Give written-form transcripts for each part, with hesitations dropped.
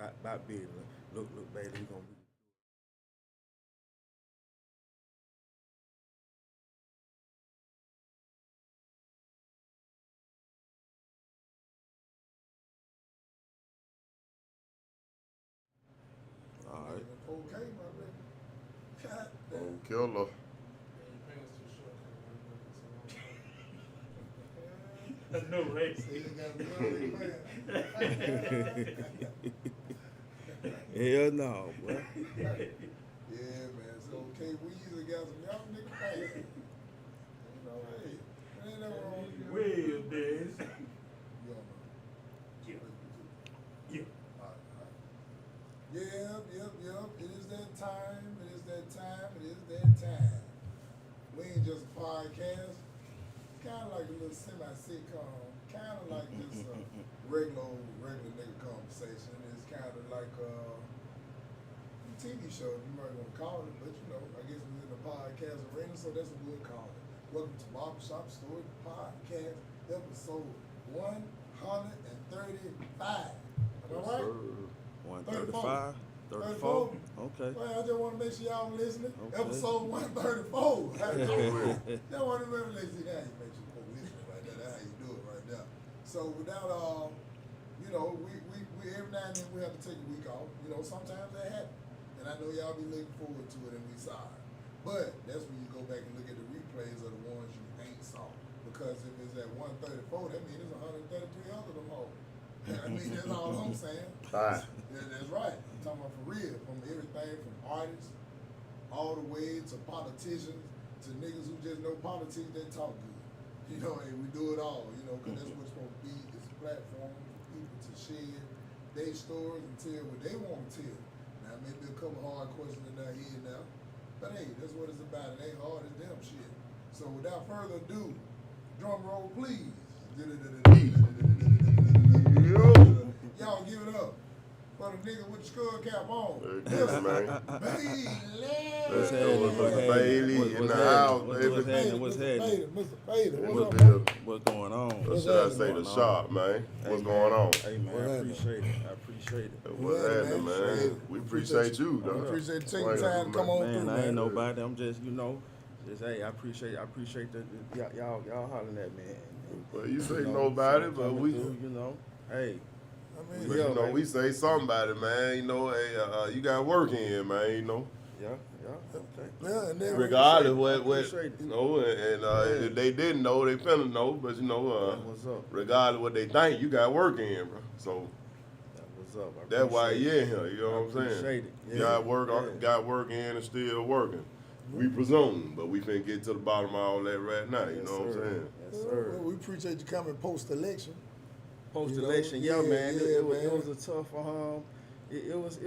about big. Look, baby, we gonna. All right. Okay, my man. God damn. Oh, killer. I know, right? See, you got a good man. Hell no, boy. Yeah, man. So, okay, we either got some young nigga bad. You know, hey, ain't nothing wrong with you. Well, Dez. You don't know. Yeah. Yeah. All right. Yep. It is that time. It is that time. We ain't just a podcast. It's kind of like a little semi-sitcom. Kind of like this regular nigga conversation. It's kind of like a TV show, you might want to call it, but you know, I guess we're in the podcast arena, so that's what we'll call it. Welcome to Barbershop Story Podcast, episode 135. Am I right? 135? 34? Okay. Well, I just want to make sure y'all listening. Okay. Episode 134. How you doing? Just want to remember, let's see, that you make sure folks listening right there. That's how you do it right there. So without, you know, we every now and then we have to take a week off. You know, sometimes that happens. And I know y'all be looking forward to it and we sorry. But that's when you go back and look at the replays of the ones you ain't saw. Because if it's at 134, that means there's 133 other of them all. I mean, that's all I'm saying. Right. Yeah, that's right. I'm talking about for real. From everything from artists all the way to politicians to niggas who just know politics that talk good. You know, and we do it all, you know, because that's what it's supposed to be. It's a platform for people to share their stories and tell what they want to tell. Now, maybe a couple hard questions in their head now. But hey, that's what it's about. It ain't hard as damn shit. So without further ado, drum roll please. Y'all give it up for the nigga with the skull cap on. Yes, man. Bailey. Let's go with Mr. Bailey in the house, baby. What's happening? Mr. Fader, what's up, What's man? What's going on? Or should I say the shop, man? What's going on? Hey, man, I appreciate it. What's happening, man? We appreciate you, We dog. appreciate you taking time to come on Man, through, I ain't man. nobody. I'm just, hey, I appreciate y'all hollering at me. Well, you say nobody, but coming we, through, hey. I mean, but Yeah, you know, man. we say somebody, man. You know, hey, you got work in, man. You know, Yeah, okay. yeah, and then regardless what Appreciate it. you know, and if they didn't know, they finna know. But you know, What's up? regardless what they think, you got work in, bro. So What's up? I that's why appreciate you in it. here. You know what I'm saying? Appreciate it. Yeah. Got work in and still working. We presume, but we finna get to the bottom of all that right now. You Yes, know what I'm sir. saying? Yes, sir. Well, we appreciate you coming post-election. Post-election, You know, yeah, man. yeah, It man. was a tough. It was.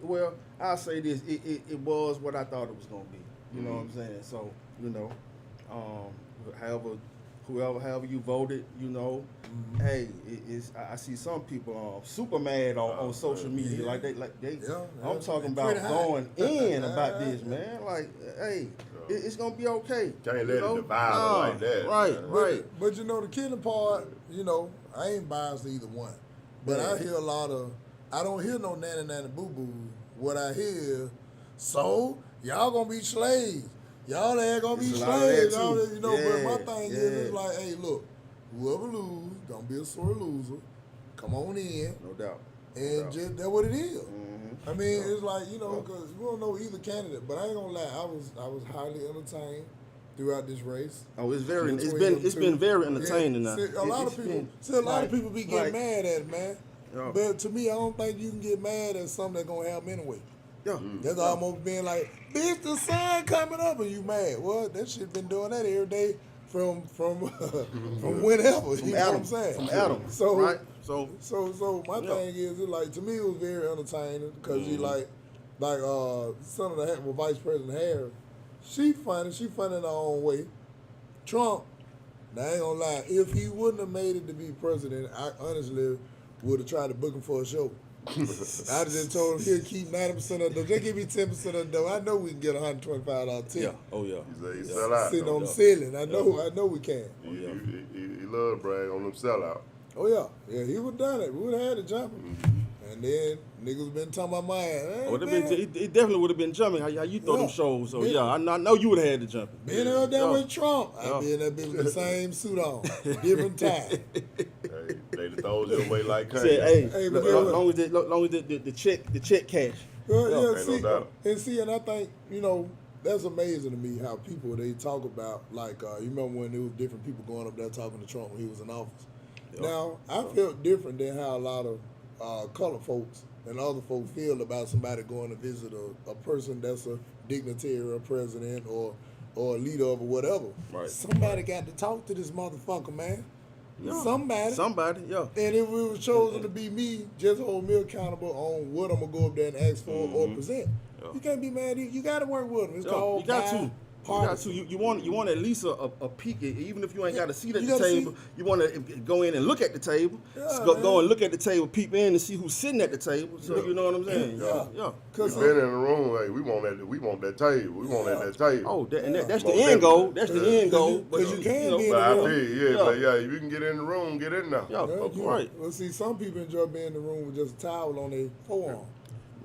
Well, I'll say this. It was what I thought it was gonna be. You know what I'm saying? So, however you voted, hey, I see some people super mad on social media, yeah. like they Yeah, I'm talking pretty about high. going in about this, man. Like, hey, it's gonna be okay. Can't let you it know? divide her like that. Right, man. right. But you know, the killing part, I ain't biased to either one. But Yeah. I hear I don't hear no nanny boo-boo. What I hear, so y'all gonna be slaves. Y'all ain't gonna be It's a lot of that, slaves. Y'all, too. but my Yeah, thing is, yeah. it's like, hey, look, whoever lose, don't be a sore loser. Come on in. No doubt. And just that's what it is. Mhm. I mean, it's like, because we don't know either candidate, but I ain't gonna lie, I was highly entertained throughout this race. Oh, it's Between them been two. very entertaining now. See, a lot of people be getting mad at it, man. Yeah. But to me, I don't think you can get mad at something that's gonna happen anyway. Yeah. That's almost being like, bitch, the sun coming up and you mad. Well, that shit been doing that every day from whenever. You know what I'm saying? From Adam. So right. So So my Yeah. thing is, it like, to me, it was very entertaining because you like Senator Vice President Harris, she funny in her own way. Trump, now I ain't gonna lie, if he wouldn't have made it to be president, I honestly would have tried to book him for a show. I just told him he'll keep 90% of the dough. Just give me 10% of the dough. I know we can get $125 tip. yeah. Oh yeah. He say he sell out. Sitting though. on the ceiling. I know we can. He love to brag on them sellout. Oh yeah, he would have done it. We would have had to jump him. And then niggas been talking about my ass. Hey, Oh, man, it definitely would have been jumping. How you throw them Yeah. shows? So Man. yeah, I know you would have had to jump. being out there Yeah. with Trump, Yeah. I be in that bitch with the same suit on, different tie. Hey, they throws you away like Said, Kanye. hey, but long as the check cash. Well, Yeah. yeah, Ain't no see, doubt. and I think that's amazing to me how people they talk about like you remember when there was different people going up there talking to Trump when he was in office. Yeah. Now I felt different than how a lot of colored folks and other folks feel about somebody going to visit a person that's a dignitary or a president or a leader of or whatever. Right. Somebody got to talk to this motherfucker, man. Yeah. Somebody. Yeah. And if it was chosen to be me, just hold me accountable on what I'm gonna go up there and ask for or present. Yeah. You can't be mad. You got to work with them. It's called You got to. You got bipartisan. to. You want at least a peek, even if you ain't got a seat at You the gotta table. see- You want to go in and look at the table. Yeah, Just go man. and look at the table, peep in and see who's sitting at the table. So Yeah. you know what I'm saying? Yeah. Yeah. We Cause been in the room. Hey, we want that table. We want that table. Oh, that's the Most end goal. definitely. That's the Yeah. end goal. Cause you can be in But I the room. feel, Yeah. but yeah, if you can get in the room, get in there. Yeah. Yeah, you- Right. Well, see, some people enjoy being in the room with just a towel on their forearm,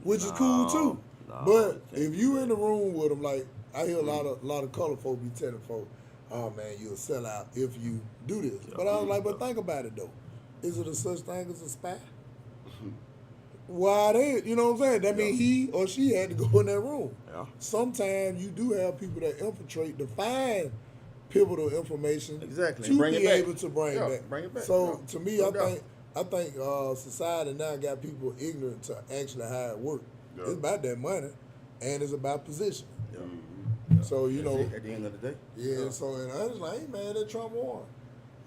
which is cool too. No, But you can't if you in the room with them, like I hear a lot of colored folk be telling folk, "Oh man, you'll sell out if you do this." But I was like, but think about it though. Is it a such thing as a spy? Why they? You know what I'm saying? That means he or she had to go in that room. Yeah. Sometimes you do have people that infiltrate to find pivotal information Exactly. to Bring be it back. able to bring Yeah, back. bring it back. So Yeah. to me, No I doubt. think society now got people ignorant to actually how it works. Yeah. It's about that money, and it's about position. Yeah. So you That's know, it at the end of the day. yeah. So and I was like, hey man, that Trump won.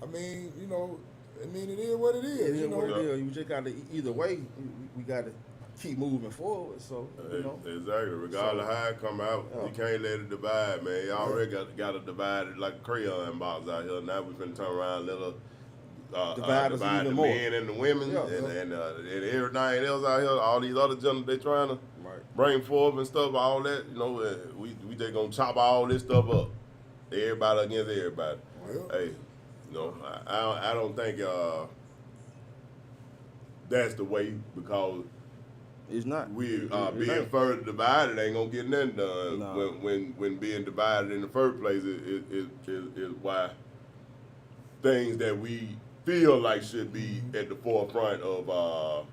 I mean, it is what it is. It is you know, what it is. You just got to either way. We got to keep moving forward. So Exactly. Regardless of how it come out, Yeah. you can't let it divide, man. You already got to divide it like a crayon box out here. Now we finna turn around and let us Divide us divide the even more. men and the women Yeah. and everything else out here. All these other gentlemen they trying to Right. bring forth and stuff. All that, we just gonna chop all this stuff up. Everybody against everybody. Yeah. Hey, I don't think that's the way because. It's not. We It being ain't. further divided ain't gonna get nothing done. Nah. When being divided in the first place is why things that we feel like should be at the forefront of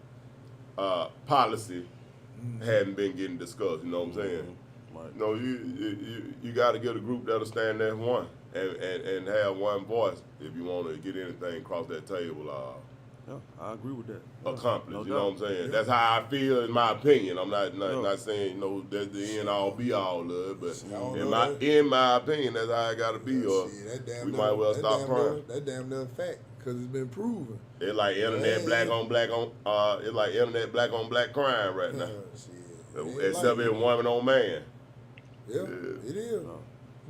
policy hadn't been getting discussed. You know what I'm saying? Right. No, you got to get a group that'll stand there one and have one voice if you want to get anything across that table. Yeah, I agree with that. Accomplished. No You know doubt. what I'm saying? That's how I feel, in my opinion. I'm not Yeah. saying that's the end all be all of it, but I don't in know my that. in my opinion, that's how I gotta be. Or Shit, that damn we near- might well that stop damn crying. near- That damn near fact because it's been proven. It's like internet Yeah. black on black on. It's like internet black on black crime right now. Shit. Except it's woman on man. Yeah, it is.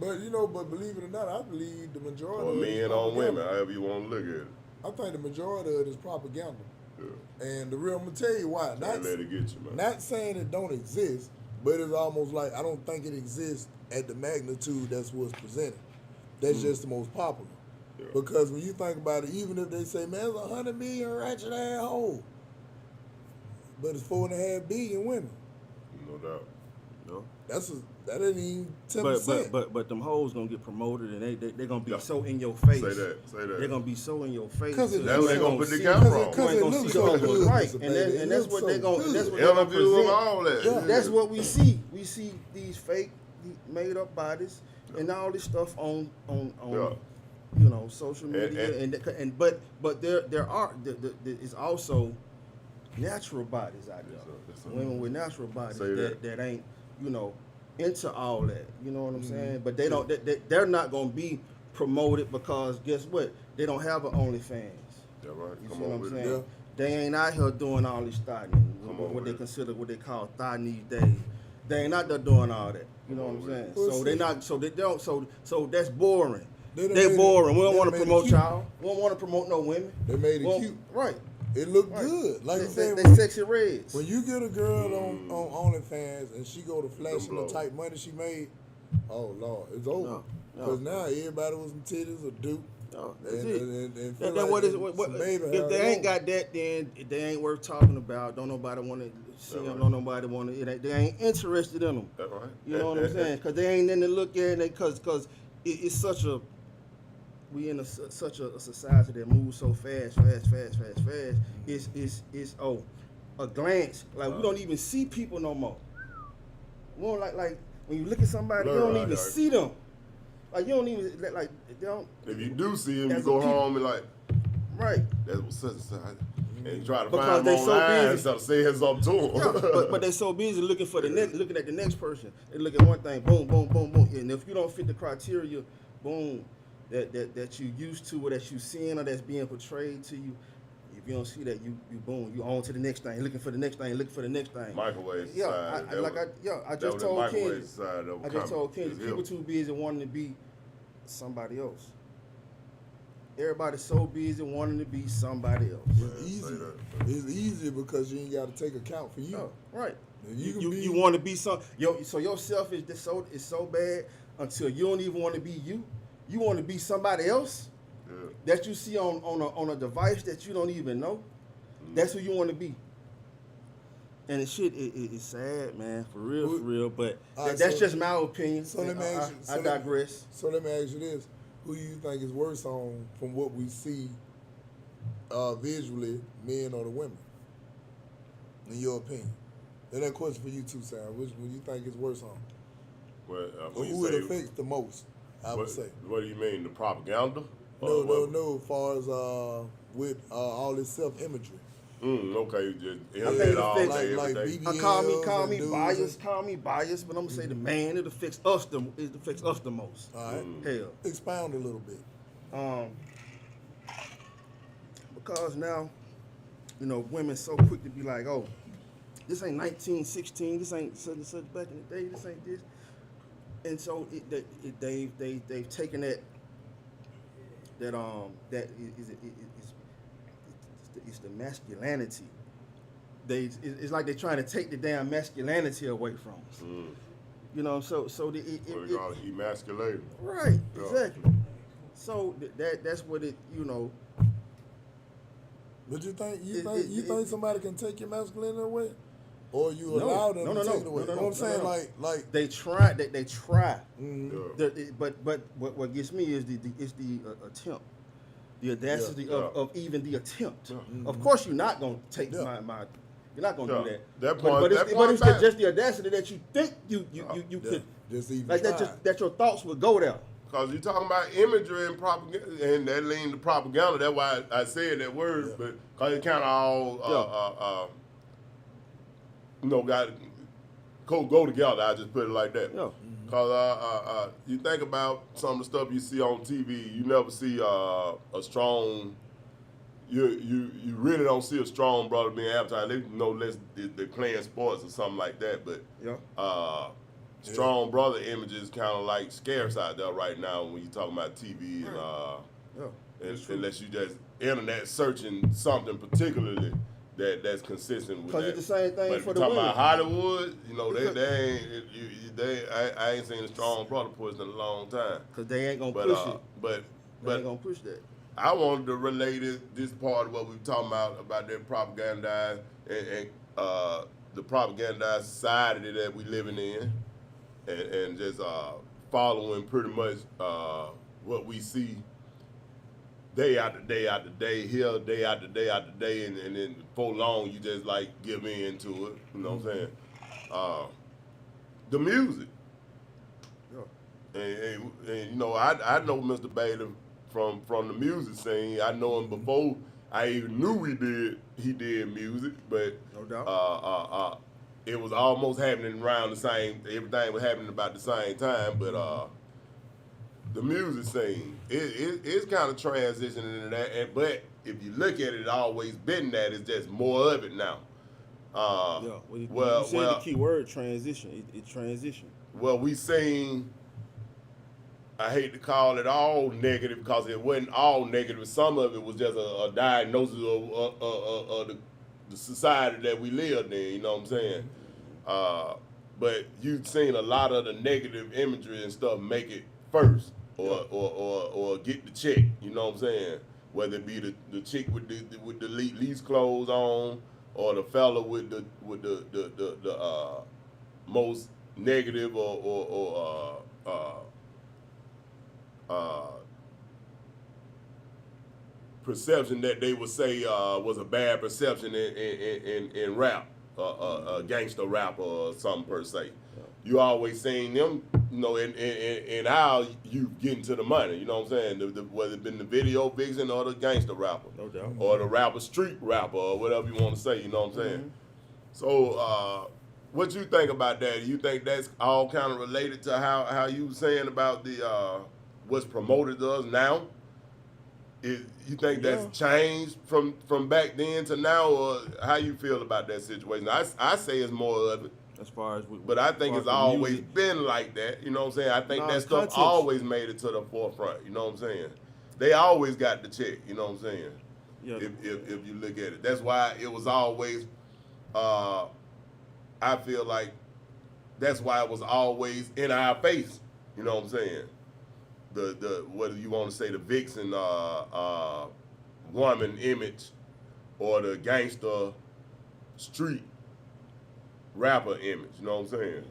But believe it or not, I believe the majority Or of it is men on women, propaganda. however you want to look at it. I think the majority of it is propaganda. Yeah. And I'm gonna tell you why. Can't let it get you, man. Not saying it don't exist, but it's almost like I don't think it exists at the magnitude that's what's presented. That's just the most popular. Yeah. Because when you think about it, even if they say, man, there's 100 million ratchet asshole, but it's 4.5 billion women. No doubt. No. That ain't even 10%. But them hoes gonna get promoted and they gonna be Yeah. so in your face. Say that. They're gonna be so in your face. 'Cause it That's what they gonna put the see- camera on. Because You it ain't gonna looks see the so hoes good, right, Mr. and Baby. that's It what looks they so gonna. good. That's what they gonna Interviews and present. all that. Yeah. That's what we see. We see these fake, made up bodies and all this stuff on Yeah. social media but there are it's also natural bodies out there. Yes, sir. Women with natural bodies Say that. that ain't into all that. You know what I'm saying? But they don't. They're not gonna be promoted because guess what? They don't have an OnlyFans. Yeah, right. You Come see on what I'm with saying? it. Yeah. They ain't out here doing all this thigh Come on what they with it. consider what they call thigh knee days. They ain't out there doing all that. You know what I'm Come on saying? with it. So they not. So they don't. So that's boring. They done They made boring. it- We don't they want done to made it promote cute. y'all. We don't want to promote no women. They made it Well, cute. Right. It looked Right. good. Like I They said, sexy reds. when you get a girl on OnlyFans and she go to flashing the blow. type money she made, oh Lord, it's over. No, no. Because now everybody with some titties or duke No, that's And- it. and feel That like what is it's what, made to if have they their ain't own. got that, then they ain't worth talking about. Don't nobody want to see them. right. Don't nobody want to. They ain't interested in them. That's right. You know what I'm saying? Because they ain't nothing to look at. Because it's such a we in such a society that moves so fast. It's a glance. Like we don't even see people no more. We don't like when you look at somebody, you Blur don't eye, even right. see them. Like you don't even like they don't. If you do see him, you As a go people- home and like, Right. that's what such and such. And you try to Because find they them so online busy. instead of saying something to them. Yeah, but they so busy looking for the next, looking at the next person. They look at one thing, boom, boom, boom, boom. And if you don't fit the criteria, boom, that you used to or that you seeing or that's being portrayed to you, if you don't see that, you boom, you on to the next thing, looking for the next thing, looking for the next thing. Microwave Yeah, society. I that just was told microwave Kenny. society that was I just coming. told Kenny, It's people him. too busy wanting to be somebody else. Everybody's so busy wanting to be somebody else. It's easy. It's easier because you ain't got to take account for you. Oh, right. And you You, can you, be- want to be so your self is so bad until you don't even want to be you. You want to be somebody else Yeah. that you see on a device that you don't even know. That's who you want to be. And it's sad, man, for real. But All right, that's so- just my opinion. So let me ask you. I digress. So let me ask you this: who do you think is worse on from what we see visually, men or the women? In your opinion, and that question for you too, Sam. Which one you think is worse on? Well, Or when who you it say, affects the most? I would say. What do you mean, the propaganda? No. As far as with all this self imagery. Okay, just think internet it all affects- day, like every day. BB Call BBLs me and biased, dudes call me biased, but I'm gonna say the man. It affects us the most. All right. Hell. Expound a little bit. Because now, women so quick to be like, oh, this ain't 1916, this ain't such and such back in the day, this ain't this. And so they've taken that it's the masculinity. It's like they're trying to take the damn masculinity away from us. So What we call it, emasculated. right, Yeah. exactly. So that's what it. But you think It- think somebody can take your masculinity away, or you No. allow them No, to no, take it no. away? No, no, You know no. what I'm saying? No, no. Like They try. They try. mhm. Yeah. But what gets me is the attempt, the audacity Yeah. of even the attempt. Yeah. Of course, you're not gonna take Yeah. my. You're not gonna Yeah. do that. That but point- it's, that but point it's back. just the audacity that you think you Yeah. could Just even like try. that your thoughts would go there. Because you're talking about imagery and propaganda, and that lean to propaganda. That's why I said that word, Yeah. but because it kind of all, got go together. I just put it like that. Yeah. Because you think about some of the stuff you see on TV, you never see a strong. You really don't see a strong brother being advertised. They know less they're playing sports or something like that, but Yeah. strong brother images kind of like scarce out there right now when you talking about TV and Yeah. That's true. unless you just internet searching something particularly that's consistent with 'Cause that. it's the same thing but for if the you talking women. about Hollywood, Because- I ain't seen a strong brother push in a long time. Because they ain't gonna But push it. but They ain't gonna push that. I wanted to relate this part of what we were talking about that propaganda and the propaganda society that we living in, and just following pretty much what we see day after day after day, here day after day after day, and then for long you just like give in to it. You know what I'm saying? The music. Yeah. And I know Mr. Bailey from the music scene. I know him before I even knew he did music, but No doubt. it was almost happening around the same. Everything was happening about the same time, but the music scene it's kind of transitioning into that. But if you look at it, it's always been that. It's just more of it now. Yeah. You said the key word transition. It transition. Well, we seen. I hate to call it all negative because it wasn't all negative. Some of it was just a diagnosis of the society that we lived in. You know what I'm saying? But you've seen a lot of the negative imagery and stuff make it first. or get the check. You know what I'm saying? Whether it be the chick with the least clothes on, or the fella with the most negative or perception that they would say was a bad perception in rap, a gangster rapper or something per se. You always seen them, you know, in how you getting to the money. You know what I'm saying? Whether it been the video vixen or the gangster rapper, No doubt. or the rapper street rapper or whatever you want to say. You know what I'm saying? So, what you think about that? You think that's all kind of related to how you was saying about the what's promoted to us now? You think that's changed from back then to now, or how you feel about that situation? I say it's more of it. As far as But I think it's always been like that. You know what I'm saying? I think that stuff content. always made it to the forefront. You know what I'm saying? They always got the check. You know what I'm saying? Yeah. If you look at it, that's why it was always. I feel like that's why it was always in our face. You know what I'm saying? The whether you want to say the vixen woman image or the gangster street rapper image, you know what I'm saying?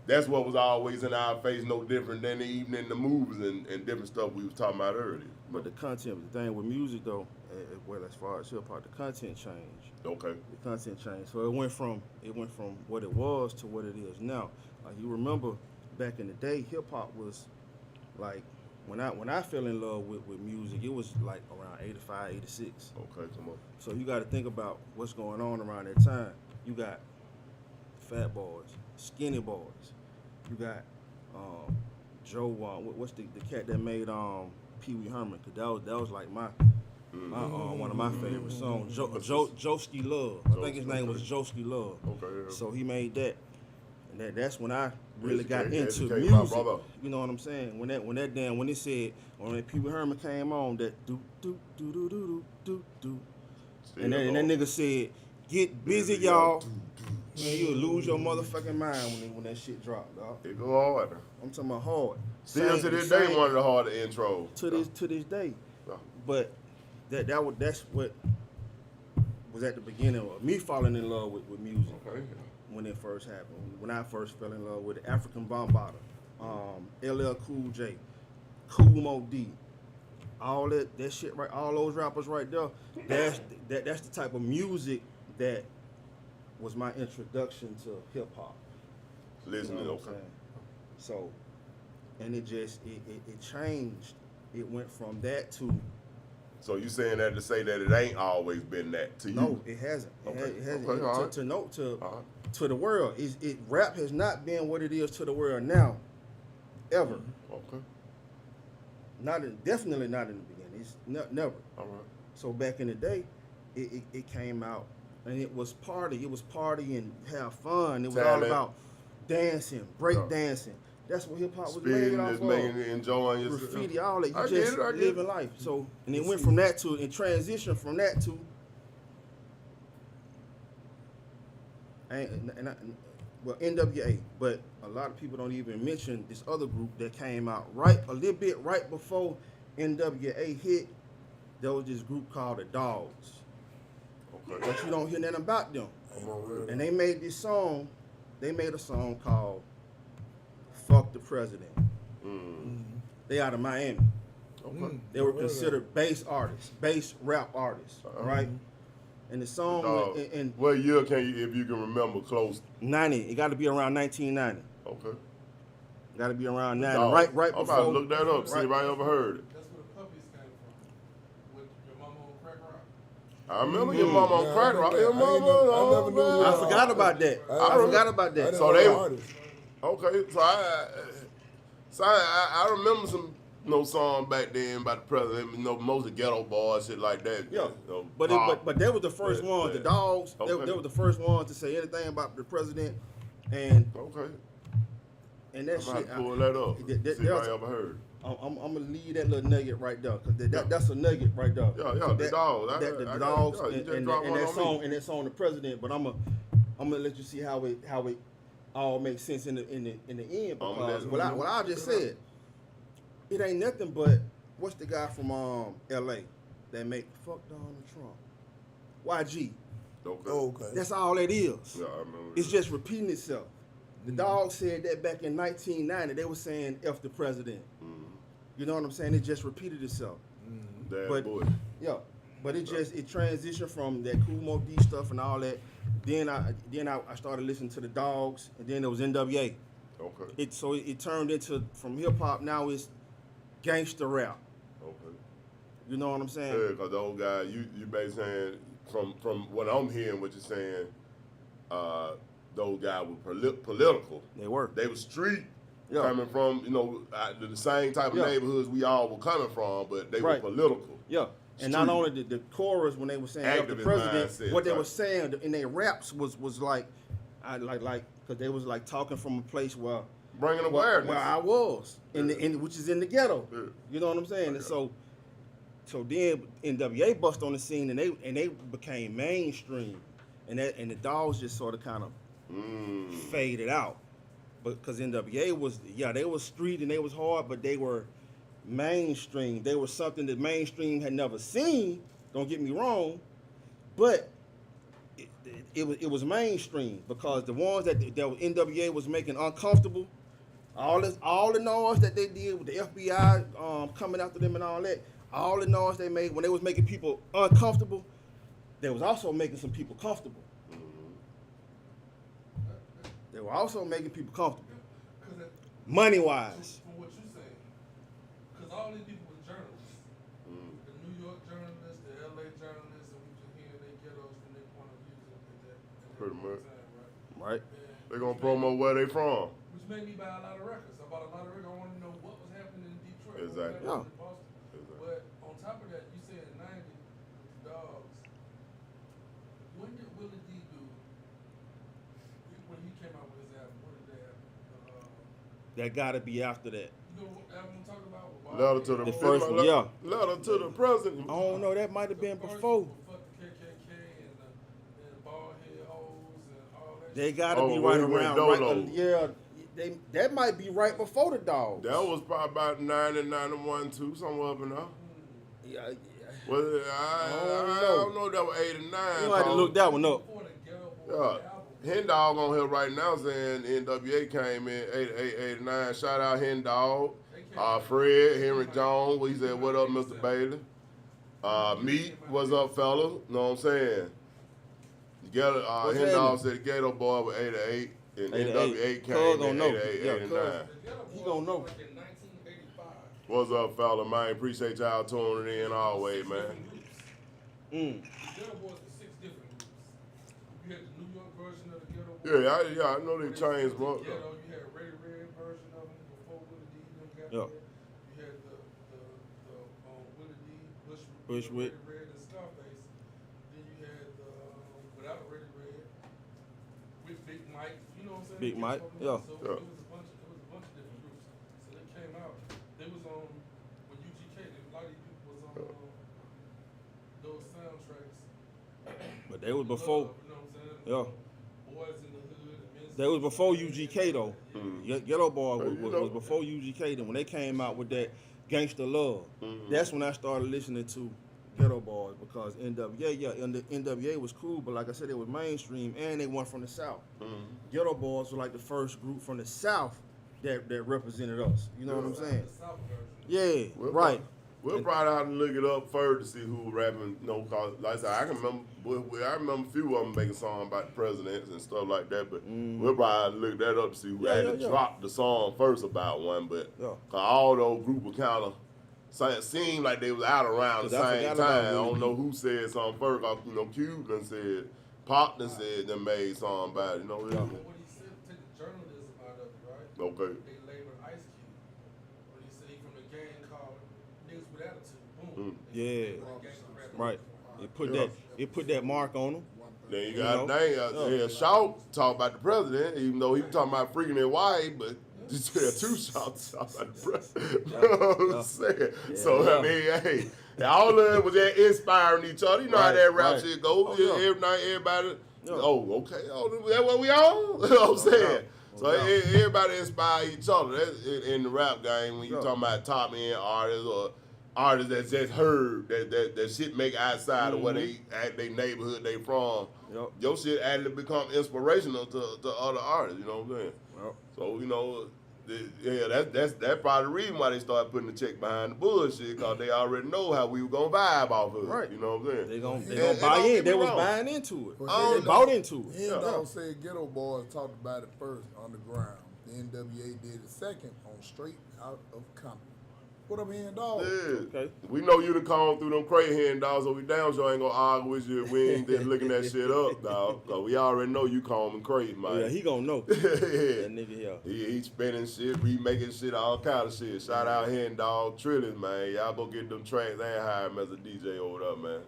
That's what was always in our face, no different than even in the movies and different stuff we was talking about earlier. But the content, the thing with music though, well, as far as hip hop, the content changed. Okay. The content changed. So it went from what it was to what it is now. Like you remember back in the day, hip hop was like when I fell in love with music, it was like around 85, 86. Okay, come on. So you got to think about what's going on around that time. You got fat boys, skinny boys. You got Joe. What's the cat that made Pee Wee Herman? Cause that was like my one of my favorite songs. Joeski Love. I think his name was Joeski Love. Okay. Yeah. So he made that, and that's when I really got into educate music. my brother. You know what I'm saying? When it said when Pee Wee Herman came on, that do do do do do do do, and that nigga said, "Get busy, y'all." Man, you'll lose your motherfucking mind when that shit drop, dog. It go hard. I'm talking about hard. Still to this day, one of the harder intros. To this day. Yeah. But that's what was at the beginning of me falling in love with music. Okay. When it first happened. When I first fell in love with it. African Bombada, LL Cool J, Kool Mo D, all that shit right, all those rappers right there. That's the type of music that was my introduction to hip hop. Listening, You know what okay. I'm saying? So, and it changed. It went from that to So you saying that to say that it ain't always been that to you? no, it hasn't. Okay. It hasn't. Okay, all right. To the world, rap has not been what it is to the world now, ever. Okay. Definitely not in the beginning. It's never. All right. So back in the day, it came out and it was party. It was party and have fun. It was all Talent. about dancing, break dancing. That's what hip hop was made Spitting, off just of. making it, enjoying yourself. Graffiti, all that. You I just get it. living life. So and it went from that to and transitioned from that to NWA, but a lot of people don't even mention this other group that came out a little bit right before NWA hit. There was this group called the Dogs, Okay. but you don't hear nothing about them. I'm on real. And they made this song. They made a song called "Fuck the President." They out of Miami. Okay. They were considered bass rap artists, right? And the song in What year can you, if you can remember close? 90, it got to be around 1990. Okay. Got to be around 90. Dog. Right I'm before. about to look that up, see if I ever heard it. That's where the puppies came from. With your mama on crack rock. I remember your mama on crack rock. Your I mama. never knew oh, who I man. forgot about that. I forgot about that. So they- Okay, so I remember some song back then by the president. Most of the Ghetto Boys, shit like that. Yeah, Pop. but they were the first Yeah, ones. yeah. The Dogs. They Okay. were the first ones to say anything about the president, and Okay. that I'm shit. about to pull that up. That- that- See if I that's- ever heard. I'm gonna leave that little nugget right there because that's a nugget right there. Yeah, the That- Dogs. I the got- Dogs yeah, you and, just and, dropped and one that on song me. and that song the president. But I'm gonna let you see how it all makes sense in the end I'ma because let- what I just said. It ain't nothing but what's the guy from L.A. that make fuck Donald Trump? YG. Okay. Oh, okay. That's all it is. Yeah, I remember. It's just repeating itself. The dog said that back in 1990. They were saying F the president. You know what I'm saying? It just repeated itself. That But boy. yeah, but it transitioned from that Cool Mo D stuff and all that. Then I started listening to the Dogs, and then there was NWA. Okay. It turned into from hip hop. Now it's gangster rap. Okay. You know what I'm saying? Yeah, because the old guy, you basically saying from what I'm hearing, what you're saying, those guys were political. They were. They were street, Yeah. coming from the same type of Yeah. neighborhoods we all were coming from, but they were Right. political. Yeah. And not only the chorus when they were saying F the Activist president, mindset, what they right. were saying in their raps was like, because they was like talking from a place where Bringing awareness. where I was Yeah. which is in the ghetto. Yeah. You know what I'm saying? And Okay. so then NWA bust on the scene and they became mainstream, and the Dogs just sort of kind of faded out, but because NWA was they was street and they was hard, but they were mainstream. They were something that mainstream had never seen. Don't get me wrong, but it was mainstream because the ones that NWA was making uncomfortable, all the noise that they did with the FBI coming after them and all that, all the noise they made when they was making people uncomfortable, they was also making some people comfortable. They were also making people comfortable, money wise. From what you're saying, because all these people were journalists, the New York journalists, the LA journalists, and we just hear they ghettos from their point of view at that Pretty much. time, Right. right? They're going to promo where they from. Which made me buy a lot of records. I bought a lot of records. I want to know what was happening in Detroit. Exactly. What was happening in Boston. Exactly. But on top of that, you said in 90 with the Dogs. When did Willie D do? When he came out with his album, what did they have? That gotta be after that. You know what album I'm talking about? With Letter to The first one, yeah. Letter to the president. I don't know. That might have been before. Fuck the KKK and the bald head hoes and all that. They shit. gotta Oh, be when right he went around. dolo. That might be right before the Dogs. That was probably about 90, 91, too, somewhere up in there. Yeah, Well, I don't know. That was 89. you gonna have to look that one up. Before the Ghetto Boys Yeah. album. Hen Dog on here right now saying NWA came in 88, 89. Shout out Hen Dog. Fred, Henry Jones. He said, what up, Mr. Bailey? Meat, what's up, fella? Know what I'm saying? Ghetto, What's Hen that Dog mean? said the Ghetto Boy was 88. And 88. NWA Cuz came gonna in know. 88, Yeah, 89. Cuz. The Ghetto He Boys gonna know. was like in 1985. What's up, fella, man? Appreciate y'all tuning in always, man. The Ghetto Boys were 6 different groups. You had the New York version of the Ghetto Boys. Yeah, I know they changed one. Ghetto, you had Ray Red version of them before Willie D. Them got Yeah. there. You had the Willie D. Bushwick. Ray Red and Scarface. Then you had the without Ray Red with Big Mike. You know what I'm saying? Big Mike, yeah. So Yeah. it was a bunch of different groups. So they came out. They was on when UGK. A lot of these people was on those soundtracks. But they was before. You know what I'm saying? Yeah. Boys in the Hood. And Men's That was before UGK though. Ghetto Boy Well, you know. was before UGK. Then when they came out with that Gangsta Love, that's when I started listening to Ghetto Boys because NWA was cool, but like I said, it was mainstream and they went from the South. Ghetto Boys were like the first group from the South that represented us. You know what I'm saying? The South version. Yeah, We'll right. We'll probably have to look it up further to see who was rapping. You know, cause like I said, I remember a few of them making songs about the presidents and stuff like that. But we'll probably have to look that up to see who actually dropped the song first about one. But Yeah. cause all those groups were kind of seemed like they was out around the 'Cause I same forgot about time. I Willie don't D. know who said something first. Cause, Cube done said, Pop done said, them made something about it. But what he said, take the journalism out of it, right? Okay. They labored Ice Cube. When he said he from the gang called Niggas with Attitude. Boom. Yeah. Right. Yeah. It put that mark on them. Then you know? got Shout talk about the president, even though he was talking about freaking his wife, but just two Shouts talk about the president. You know what I'm saying? So I mean, hey, all of it was inspiring each other. You know how that rap shit goes. Oh, yeah. Every night, everybody. Yeah. Oh, okay. Oh, that what we on? You know what I'm saying? So doubt. everybody inspire each other. That's in the rap game when you Yeah. talking about top end artists or artists that just heard that shit make outside of where they at their neighborhood they from. Yep. Your shit actually become inspirational to other artists. You know what I'm saying? Yep. So you know, that's probably the reason why they started putting the check behind the bullshit, because they already know how we were gonna vibe off of it. Right. You know what I'm saying? They gonna And buy don't in. get They me was wrong. buying into it. Well, They bought into it. Hen Dog said Ghetto Boys talked about it first underground. The NWA did it second on Straight Out of Compton. What up, Hen Dog? Yeah. Okay. We know you done come through them crazy hand dogs, so we damn sure ain't gonna argue with you if we ain't just looking that shit up, dog. Cause we already know you combing crazy, man. Yeah, he gonna know. Yeah. That nigga here. He spinning shit, remaking shit, all kind of shit. Shout out Hen Dog Trillions, man. Y'all go get them tracks and hire him as a DJ over there, man.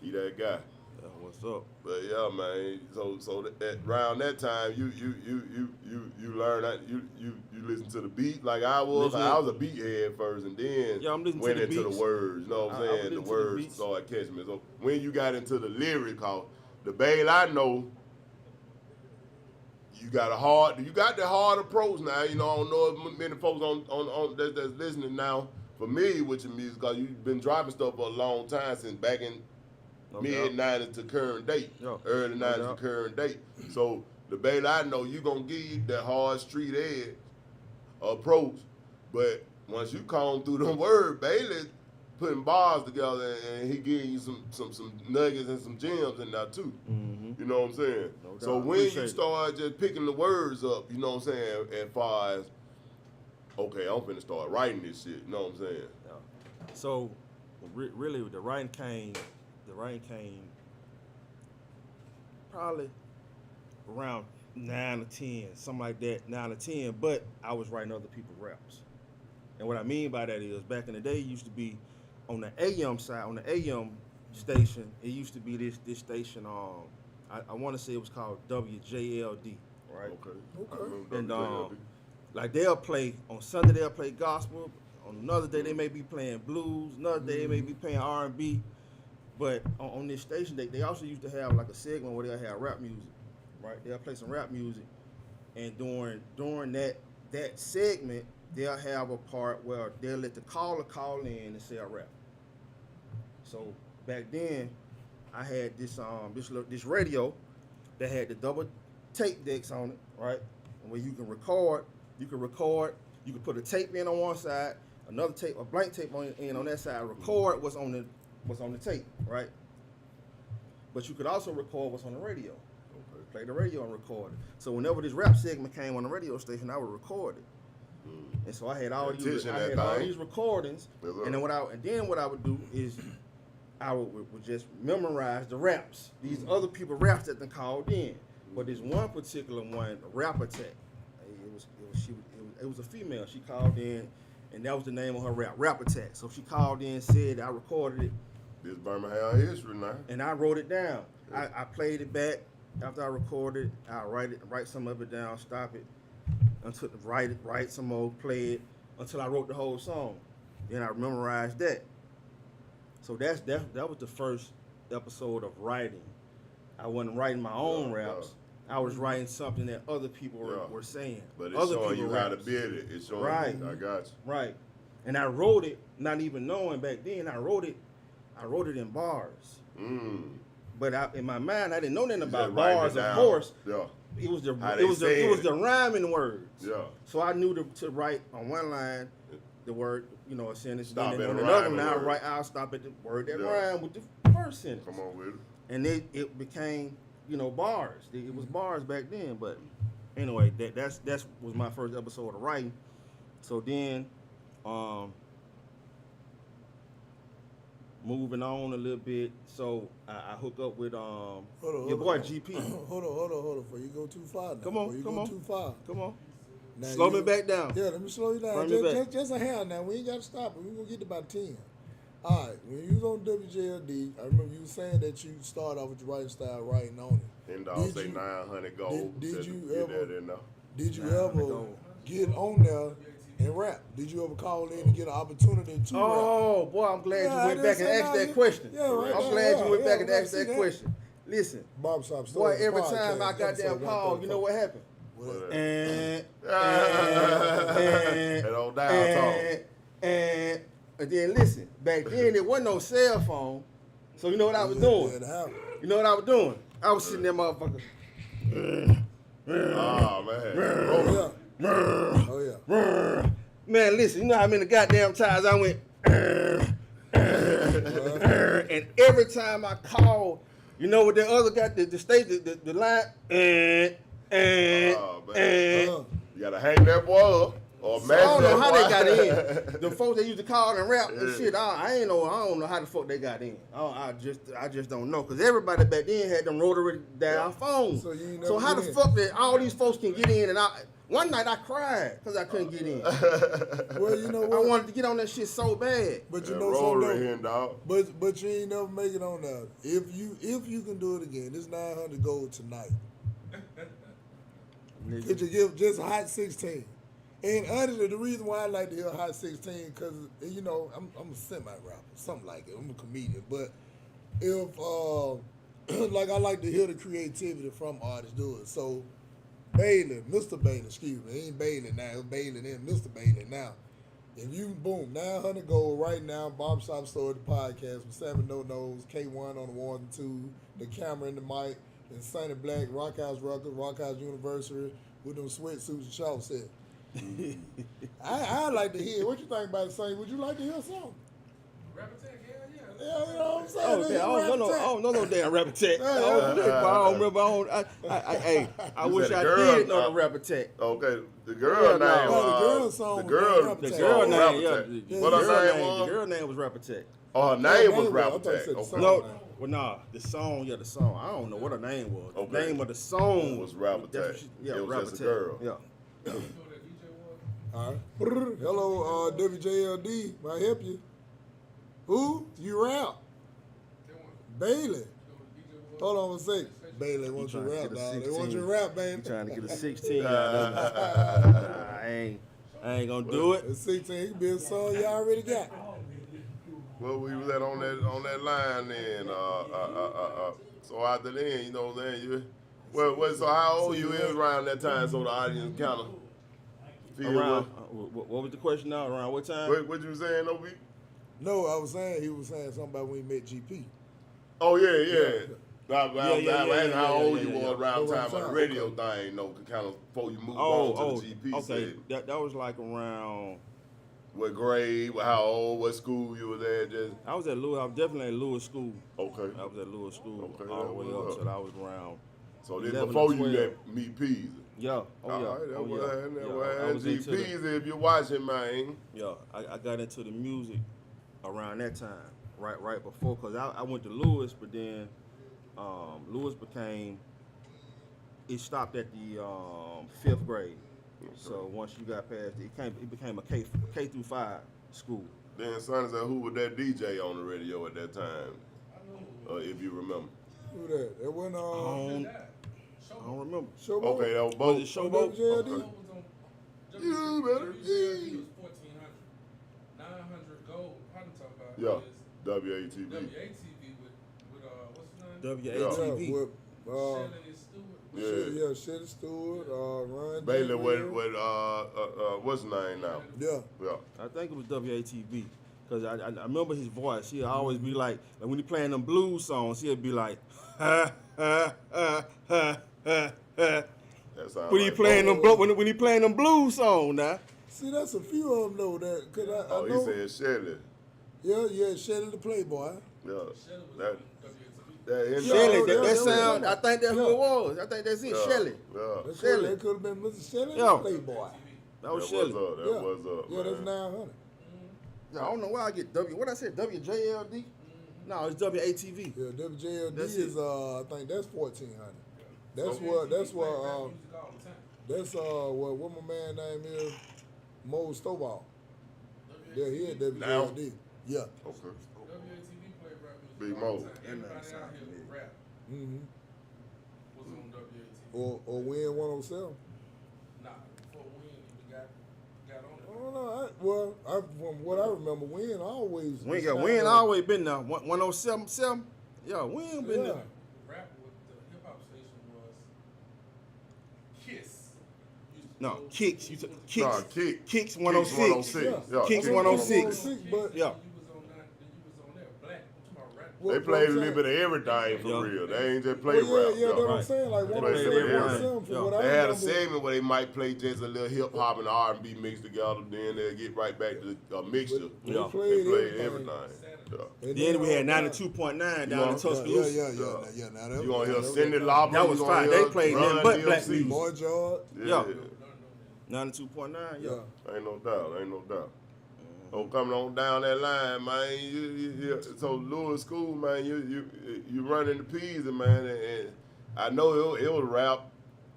He that guy. Yeah, what's up? But yeah, man. So that around that time, you learn that you listen to the beat like I was. Listen. I was a beat head first, and then Yeah, I'm listening to went the into beats. the words. You know what I I'm was saying? The listening to the words beats. started catching me. So when you got into the lyrics, the bail I know. You got the hard approach now. You know, I don't know if many folks on that's listening now familiar with your music, because you've been dropping stuff for a long time, since back in No mid doubt. 90s to current date, Yeah, early no 90s to doubt. current date. So the bail I know, you gonna give you that hard street edge approach, but once you comb through them words, Bailey putting bars together, and he giving you some nuggets and some gems in there too. Mm-hmm. You know what I'm saying? No So doubt. when Appreciate you it. start just picking the words up, you know what I'm saying, as far as, okay, I'm finna start writing this shit, you know what I'm saying? Yeah. So, really, the writing came probably around 9 or 10, something like that, 9 or 10. But I was writing other people's raps, and what I mean by that is, back in the day, it used to be on the AM side, on the AM station. It used to be this station. I want to say it was called WJLD, right? Okay. Okay. I remember And WJLD. like they'll play on Sunday, they'll play gospel. On another day, they may be playing blues. Another day, they may be playing R&B. But on this station, they also used to have like a segment where they'll have rap music, right? They'll play some rap music, and during that segment, they'll have a part where they'll let the caller call in and say a rap. So back then, I had this radio that had the double tape decks on it, right? And where you can record, you can put a tape in on one side, another tape, a blank tape in on that side. Record what's on the tape, right? But you could also record what's on the radio. Okay. Play the radio and record it. So whenever this rap segment came on the radio station, I would record it. And so I had all these recordings, Yes, sir. and then what I would do is I would just memorize the raps. These other people raps that they called in, but this one particular one, Rap Attack, it was a female. She called in, and that was the name of her Rap Attack. So she called in, said I recorded it, This Birmingham history now. and I wrote it down. I played it back after I recorded. I write some of it down, stop it, until write some more, play it until I wrote the whole song. Then I memorized that. So that was the first episode of writing. I wasn't writing my own raps. I was writing something that other people were saying. But it's other showing you how to raps. build it. It's showing Right. you. I got you. Right. And I wrote it, not even knowing back then. I wrote it in bars. But in my mind, I didn't know nothing about Just writing bars. it Of down. course, Yeah. it was the How it they was the said it was it. the rhyming words. Yeah. So I knew to write on one line the word, a sentence. Stop then at on a another rhyming one, word. I'll stop at the word that Yeah. rhyme with the first sentence. Come on with it. And it became, bars. It was bars back then. But anyway, that's was my first episode of writing. So then, moving on a little bit. So I hook up with your boy GP. Hold on. Before you go too far now. Come on, Before you come go on. too far. Come on, Now, slow me back down. Yeah, let me slow you down. Bring me back. Just a hair now. We ain't got to stop it. We're going to get to about 10. All right. When you was on WJLD, I remember you saying that you started off with your writing style writing on it. And I'll say 900 gold. Did Said you to get ever- that in there. Did you 900 ever gold. get on there and rap? Did you ever call in and get an opportunity to rap? Oh boy, I'm glad Yeah, you went I back didn't and say asked no, that you- question. yeah, right I'm there, glad yeah, you went back yeah, and we asked see that that. question. Listen, Barbershop boy, Stories every podcast, time I got that episode call, you know 135. what happened? What? That old dial tone. and then listen, back then there wasn't no cell phone, so you know what I was doing? You know what I was doing? I was sitting there, motherfucker. Oh man. Oh yeah. Man, listen, you know how many goddamn times I went, and every time I called, you know what the other got the state the line, Oh man. You gotta hang that boy up or So match I don't know that how boy. they got in. The folks that used to call and rap and Yeah. shit, I don't know how the fuck they got in. I just don't know, cause everybody back then had them rotary dial phones. So you ain't So never how the get in. fuck that all these folks can get in? And one night I cried cause I couldn't get in. Well, you know I what? wanted to get on that shit so bad. But you Yeah, know rotary something. hen, dog. But you ain't never make it on that. If you can do it again, this 900 gold tonight. Could you give just Hot 16? And honestly, the reason why I like to hear Hot 16, because, you know, I'm a semi-rapper, something like it. I'm a comedian. But if, like, I like to hear the creativity from artists do it. So, Bailey, Mr. Bailey, excuse me. It ain't Bailey now. It's Bailey then, Mr. Bailey now. If you, boom, 900 gold right now, Barbershop Story, the podcast with 7 No Nos, K1 on the 1 and 2, the camera and the mic, and Sonny Black, Rockhouse Records, Rockhouse University, with them sweatsuits and short set. I like to hear. What you think about it, Sonny? Would you like to hear something? Rap attack, yeah. Yeah, you know what I'm saying? Oh, damn, I don't know no damn rap attack. I don't remember. I wish said I the girl, did know the rap attack. Okay, the girl Yeah, name. no. Oh, the girl song The was girl. Rap The Attack. girl song, name, Rap yeah. Attack. Yeah, What the her girl name The was? girl name was Rap Attack. Oh, her Yeah, name name was was- Rap I thought you Attack. said the Okay. song. No, well, nah, the song. I don't know what her name was. The Okay. name of the song Was Rap that's what Attack. Yeah, It was Rap just a Attack. girl. Yeah. You know what that DJ was? All right. Hello, WJLD. May I help you? Who? You rap? They want, Bailey. you know what the DJ was? Hold on one sec. Bailey wants you trying to rap, get a dog. They 16. want you to rap, baby. You trying to get a 16 out of it. I ain't gonna do it. It's 16. It can be a song you already got. Well, we was at on that line then. So after then, you know what I'm saying? So how old you is around that time so the audience kind of feel Around, what was the question now? Around what time? what you saying, OB? No, I was saying he was saying something about when he met GP. Oh, yeah. I was Yeah, asking how old you yeah. was around Around time of the time, radio thing, you know, kind of before you moved Oh, on to the GP okay. side. That was like around. What grade, how old, what school you was at, just I was definitely at Lewis School. okay. I was at Lewis School Okay, all the that way was up up. till I was around. So this 11 before or you 12. met Meet Peasy. Yeah. Oh yeah. All right, that Oh was yeah. that Yeah, was I was into the- Peasy if you're watching, man. Yeah, I got into the music around that time, right before, cause I went to Lewis, but then Lewis it stopped at the 5th grade. So once you got past it became a K through 5 school. Then son said, who was that DJ on the radio at that time? If you remember. Who that? That wasn't I don't remember. Showboat. Okay, that was Was both. it Showboat? WJLD? Okay. You better WJLD was 1400. 900 gold. How to talk about Yeah. is WATV. WATV with what's his name? WATV. With, Shelly and Stewart. Yeah. Shelly Stewart, Ryan. Bailey Jackman. with what's his name now? Yeah. Yeah. I think it was WATV. Cause I remember his voice. He'd always be like when he playing them blues songs, he'd be like, ha ha ha ha ha ha. That sounds When he like playing both. them when he playing them blues songs now. See, that's a few of them though. That cause I Oh, know. he said Shelly. Yeah, Shelly the Playboy. Yeah. Shelly was That on WATV. that Yeah, Shelly, oh, that yeah, sound. yeah. I think that's who it was. I think that's it. Yeah. Shelly. Yeah. Shelly. That could have been Mr. Shelly Yeah. the Playboy. That was That Shelly. was up. That Yeah. was up. Yeah, man. that's 900. I don't know why I get What I said? WJLD? No, it's WATV. Yeah, WJLD That's is it. I think that's 1400. That's Okay. what He played rap music all the time. that's what my man name is, Mo Stovall. Yeah, he at Now? WJLD. Yeah. Okay. WATV played rap music Big all Mo. the time. That Everybody man out sound here big. who rap Mm-hmm. was on WATV. Or Win 107. Nah, before Win even got on I it. don't know. From what I remember, Win always. We ain't always been there. 1077. Yeah, we ain't been Yeah. there. Rap with the hip hop station was Kiss. No, Kicks. You took Kicks. Nah, Kick. Kicks 106. Kicks 106. Yeah. Yeah, Kicks I mean, 106. But Yeah. You was on that. Then you was on there. Black. I'm talking about rap. what- They what played a I'm little bit saying- of everything for Yeah. real. They ain't just play Well, yeah, rap. yeah, that's what I'm Right. saying. Like They played 107, everything. 107 Yeah. from what I They had a remember. segment where they might play just a little hip hop and R&B mixed together. Then they'll get right back to a mixture. They Yeah. They played played everything. everything. Yeah. And Then we had all- 92.9 You down know, in Tuscaloosa. Yeah. Yeah. Now that You gonna hear that Cindy that- Lauper. That was you gonna fine. hear They played Run nothing but black DMC. music. Boy George. Yeah. 92.9, yeah. Yeah. Ain't no doubt. Oh, coming on down that line, man. So Lewis School, man. You running the P's, man, and I know it was rap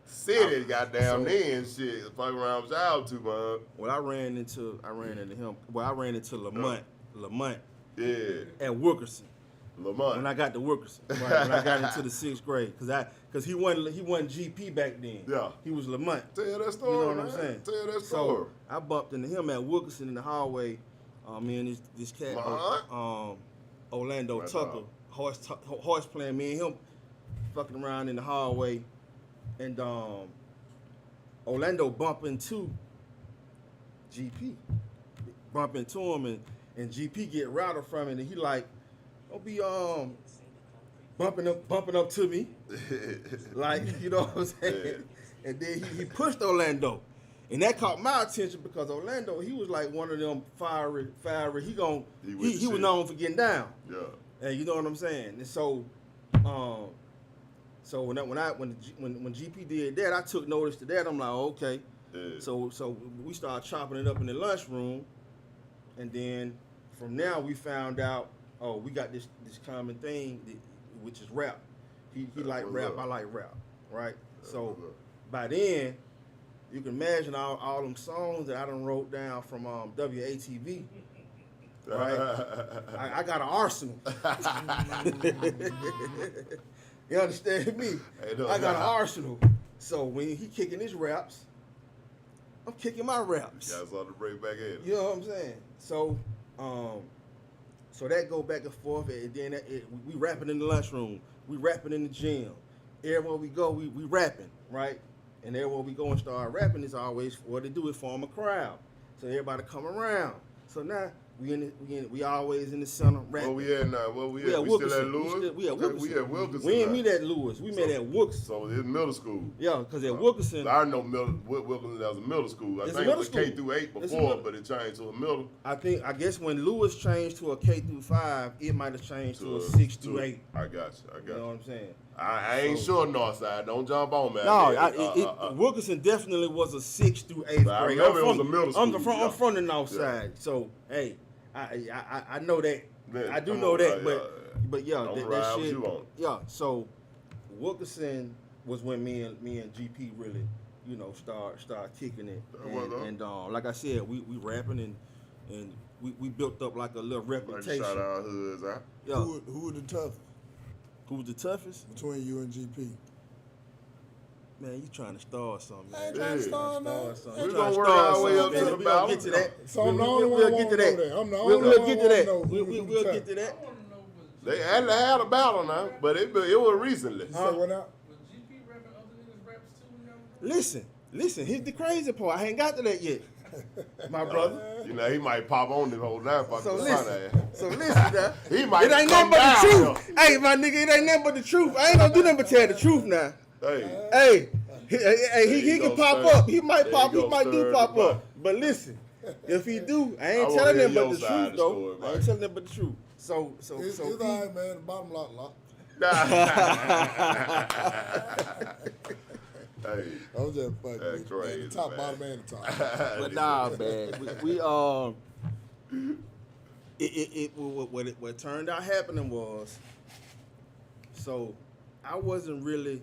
city, goddamn then shit. Fucking around with y'all too, man. Well, I ran into him. Well, I ran into Lamont Yeah, at Wilkerson. Lamont. When I got to Wilkerson, right, when I got into the 6th grade, because he wasn't GP back then. Yeah. He was Lamont. Tell that story, You know what man. I'm saying? Tell that story. So I bumped into him at Wilkerson in the hallway. Me and this cat, Lamont? Orlando That's Tucker, horse playing. Me and him fucking around in the hallway, and Orlando bump into GP, bump into him, and GP get routed from it, and he like, don't be bumping up to me, like, you know what I'm saying? Yeah. And then he pushed Orlando, and that caught my attention because Orlando, he was like one of them fiery. He with the was shit. known for getting down, Yeah. and you know what I'm saying. And so, so when GP did that, I took notice to that. I'm like, okay. Yeah. So we started chopping it up in the lunchroom, and then from now we found out, oh, we got this common thing, which is rap. He like what's rap, up? I like rap, right? So what's up? by then, you can imagine all them songs that I done wrote down from WATV. Right? I got an arsenal. You understand me? Hey, no, I got an nah. arsenal. So when he kicking his raps, I'm kicking my raps. Got something to bring back in. You know what I'm saying? So, so that go back and forth, and then we rapping in the lunchroom, we rapping in the gym. Everywhere we go, we rapping, right? And everywhere we go and start rapping, it's always what they do is form a crowd, so everybody come around. So now we always in the center rapping. Where we at now? Where we We at? at We still Wilkerson. at Lewis? We at Wilkerson. We at Wilkerson. We didn't now. meet at Lewis. We met at Wilkerson. So it's middle school. Yeah, because at Wilkerson, I know Wilkerson as a middle school. I It's a think middle it was K school. through 8 It's a before, middle- but it changed to a middle. I guess when Lewis changed to a K through 5, it might have changed to a 6 through 8. I got you. You know what I'm saying? I ain't sure north side. Don't jump on me. No, Wilkerson definitely was a 6 through 8th But I grade. remember it was a middle I'm school, yeah. from the north Yeah. side, so hey, I know that. Man, I do come know on, that, yeah, but yeah, I'm that ride with shit. you on. Yeah, so Wilkerson was when me and GP really, start kicking it, That was up. and like I said, we rapping and we built up like a little Like to reputation. shout our hoods out. Yeah, Who were the toughest who was the toughest? between you and GP? Man, you trying to start something, I ain't man. trying to Yeah. start now. Start something. Ain't We Trying gonna to work start our way something, up to man. the We gonna get battle. to that. So I'm the only one We'll that get to wanna that. know that. I'm the We'll only one get to wanna that. know who We'll the get to I that. want to know They hadn't had a battle now, but it was recently. You said what now? was GP rapping other niggas' raps too when y'all was Listen. Here's the crazy part. I ain't got to that yet, my brother. You know, he might pop on this whole night. So listen. listen now. He might It ain't come nothing but the down, truth. Hey, my nigga, it ain't nothing but the truth. I ain't gonna do nothing but tell the truth now. Hey, Hey, he can go pop stir. up. He might There pop. you He go, might do stir pop the up. pot. But listen, if he do, I I ain't wanna telling hear them but your the side truth of the though. story, I ain't man. telling them but the truth. So It's E, all right, man. The bottom lock. hey. I was just fucking That's with crazy, the top, man. bottom, and the top. But nah, man. What turned out happening was, so I wasn't really,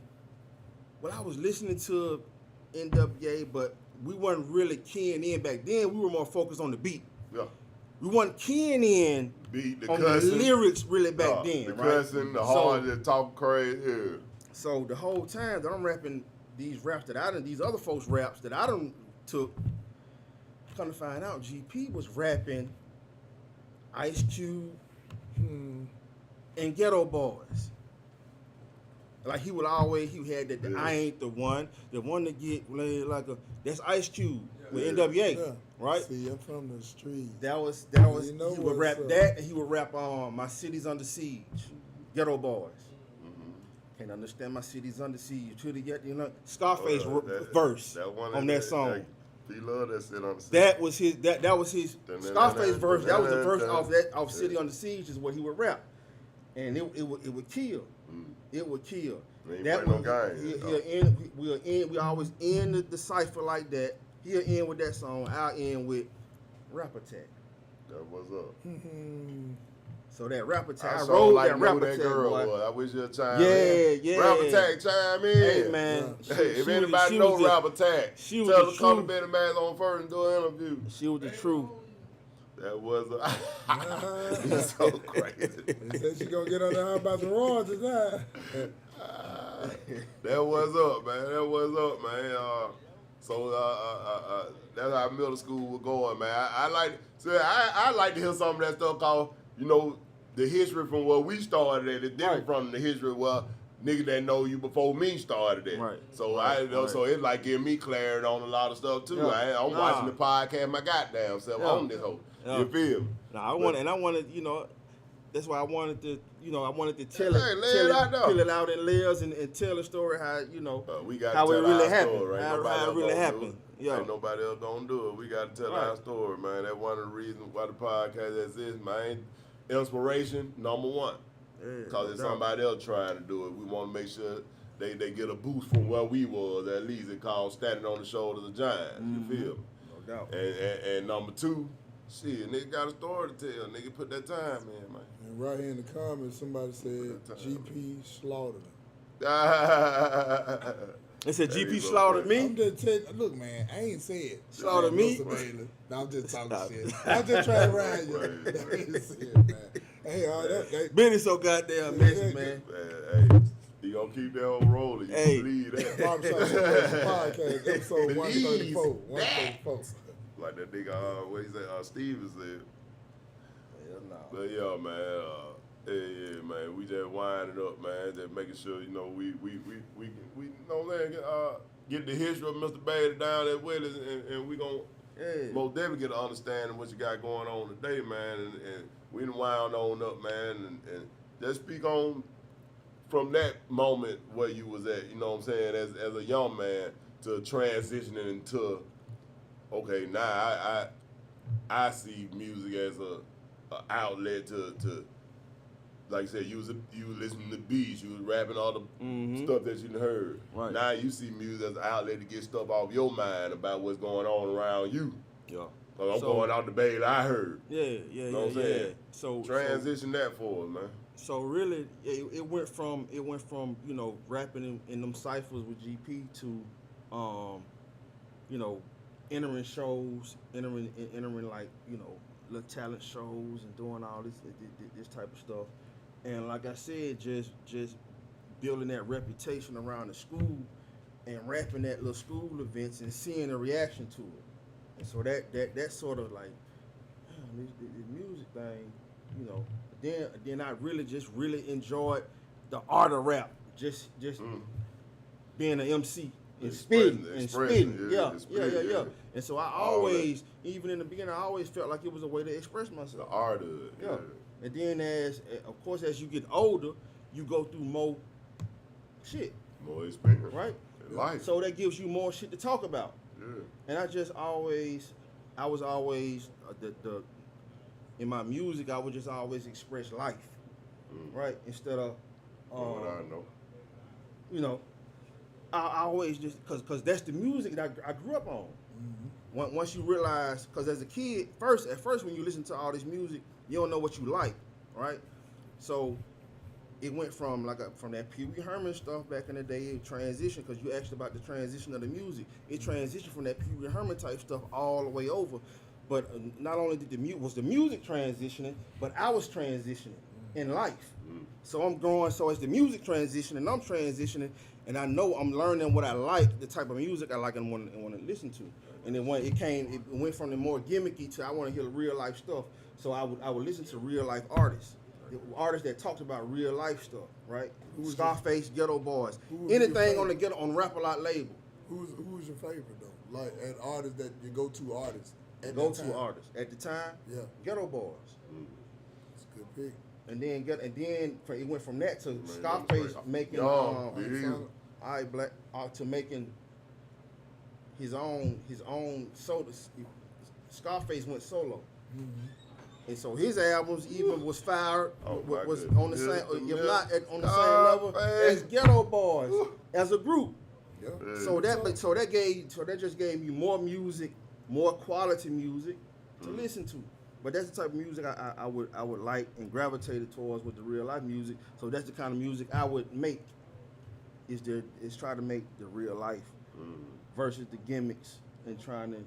I was listening to NWA, but we wasn't really keying in back then. We were more focused on the beat. Yeah. We wasn't keying in Beat the on cussing. the lyrics really back then, The right? cussing, the hard, the talk crazy. Yeah. So the whole time that I'm rapping these raps these other folks' raps that I done took, come to find out, GP was rapping Ice Cube and Ghetto Boys. Like he had that Yeah. I ain't the one to get like that's Ice Cube with Yeah. NWA, Yeah. right? See, I'm from the street. That was You know he would what's rap up. that, and he would rap My City's Under Siege, Ghetto Boys. Mm-hmm. Can't understand my city's under siege. To the yet, Scarface That- verse that one on that song. He loved that shit on the That was his. That was his Scarface verse. That was the verse off City Yeah. Under Siege is what he would rap, and it would kill. Mm. It would kill. He ain't That play no was games. we always end the cipher like that. He'll end with that song. I'll end with Rap Attack. That was up. So that Rap Attack, I I wrote like that know Rap who that Attack. girl boy. was. I wish you'd chime Yeah, in. yeah. Rap Attack, chime in. Hey man, Yeah. Hey, if she anybody was know the- Rap Attack, she was tell the them to come to truth. Betty Man's on first and do an interview. She was the truth. That was He's so crazy. He said she gonna get on there about the royalties now. That was up, man. That was up, man. That's how middle school was going, man. I like to hear some of that stuff called, the history from where we started at. It's different Right. from the history where niggas that know you before me started at. Right. So Right. so it's like giving me clarity on a lot of stuff too. Yeah. I'm Nah. watching the podcast my goddamn self Yeah. on this whole. Yeah. You feel me? I wanted, that's why I wanted to, tell Hey, lay it out there. fill it out in layers and tell the story how, We got how to it tell really our happened. story. Ain't How nobody it else really gonna do happened. it. Yeah. Ain't nobody else gonna do it. We got to tell our Right. story, man. That's one of the reasons why the podcast exists, man. Inspiration, number one. Yeah, Because no if doubt. somebody else trying to do it, we want to make sure they get a boost from where we was. At least it called standing on the shoulders of giants. Mhm. You feel me? No doubt. And number two, shit, nigga got a story to tell. Nigga put that time in, man. And right here in the comments, somebody said GP slaughtered him. They said That GP is slaughtered okay. me. I'm just telling, look, man, I ain't said Slaughtered me? Mr. Bailey. No, I'm just talking Stop. shit. I'm just trying to ride you. Right, That right. ain't said, man. Hey, that Benny so goddamn messy, man. Man, hey, you gonna keep that on rolling. You Hey. believe that. Barbershop Situation Podcast, episode Believe 134. that. 134. Like that nigga, what he said, Steven said. Hell no. But yeah, man, yeah, man, we just winding up, man, just making sure, we get the history of Mr. Bailey down there with us, and we gonna Yeah. most definitely get an understanding of what you got going on today, man, and we done wound on up, man, and just speak on from that moment where you was at, you know what I'm saying, as a young man, to transitioning into, okay, now I see music as a outlet to like I said, you listening to beats, you was rapping all the Mhm. stuff that you done heard. Right. Now you see music as an outlet to get stuff off your mind about what's going on around you. Yeah. Cause I'm So- going out the Bailey I heard. Yeah. Know what I'm saying? So Transition that for us, man. So really, it went from rapping in them ciphers with GP to, entering shows, entering like little talent shows and doing all this type of stuff, and like I said, just building that reputation around the school and rapping at little school events and seeing the reaction to it, and so that sort of like this music thing, Then I really enjoyed the art of rap, just being an MC and spitting. Yeah. And so I always, even in the beginning, I always felt like it was a way to express The myself. art of it. Yeah. And then of course, as you get older, you go through more shit, More experience. right? In life. So that gives you more shit to talk about. Yeah. And I was always in my music, I would just always express life, right? Instead of, What I know. I always just, cause that's the music that I grew up on. Once you realize, cause as a kid, at first when you listen to all this music, you don't know what you like, right? So it went from from that Pee Wee Herman stuff back in the day, it transitioned, cause you asked about the transition of the music. It transitioned from that Pee Wee Herman type stuff all the way over. But not only did the music transitioning, but I was transitioning in life. So I'm growing. So as the music transitioning, I'm transitioning, and I know I'm learning what I like, the type of music I like and want to listen to. And then when it went from the more gimmicky to I want to hear real life stuff. So I would listen to real life artists, artists that talked about real life stuff, right? Who's Scarface, Ghetto Boys, who was your anything on the favorite? Ghetto on Rap A Lot label. Who's your favorite though? Like an artist that your go-to artist at that Go-to time? artists at the time. Yeah. Ghetto Boys, It's a good pick. and then it went from that to Man, Scarface that's making Young, yeah. all right, black to making his own solo. Scarface went solo, and so his albums even was fired, Oh, my was goodness. on the same, Yeah, if not on the same Scarface. level as Ghetto Boys as a group. Yeah. So that just gave you more music, more quality music to listen to. But that's the type of music I would like and gravitated towards with the real life music. So that's the kind of music I would make. Is try to make the real life versus the gimmicks and trying to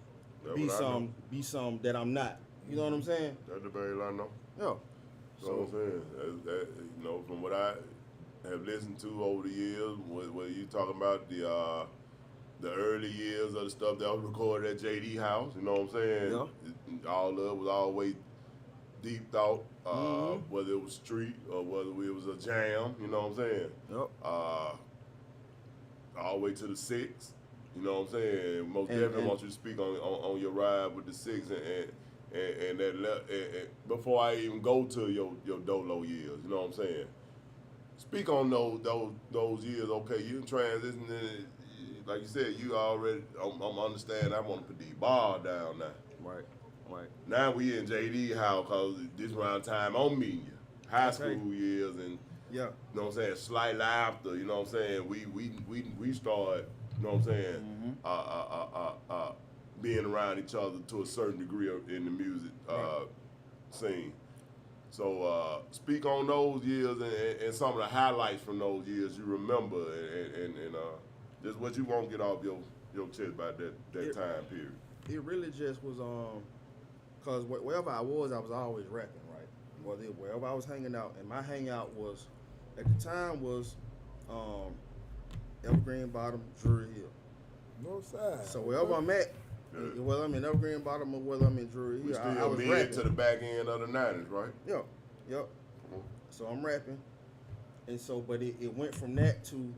That's be what I know. some that I'm not. You know what I'm saying? That's the very I know. Yeah. You know what I'm saying? You know, from what I have listened to over the years, whether you talking about the early years of the stuff that was recorded at JD House, you know what I'm saying? Yeah. All of it was always deep thought, Mhm. whether it was street or whether it was a jam, you know what I'm saying? Yep. All the way to the six, you know what I'm saying? Most And- definitely and- want you to speak on your ride with the six and that before I even go to your Dolo years, you know what I'm saying? Speak on those years. Okay, you transitioning, like you said, you already. I'm understand. I want to put the bar down now. Right. Now we in JD house because this round time I'm meeting you. High Okay. school years and Yeah. you know what I'm saying, slightly after, you know what I'm saying, we start, you know what I'm saying, being around each other to a certain degree in the music scene. So speak on those years and some of the highlights from those years you remember and just what you won't get off your chest about that time period. It really just was cause wherever I was always rapping, right? Wherever I was hanging out, and my hangout was at the time was Evergreen Bottom, Drury Hill. No side. So wherever I'm at, Yeah. whether I'm in Evergreen Bottom or whether I'm in Drury We Hill, I still was mid rapping. to the back end of the 90s, right? Yep. So I'm rapping, and so but it went from that to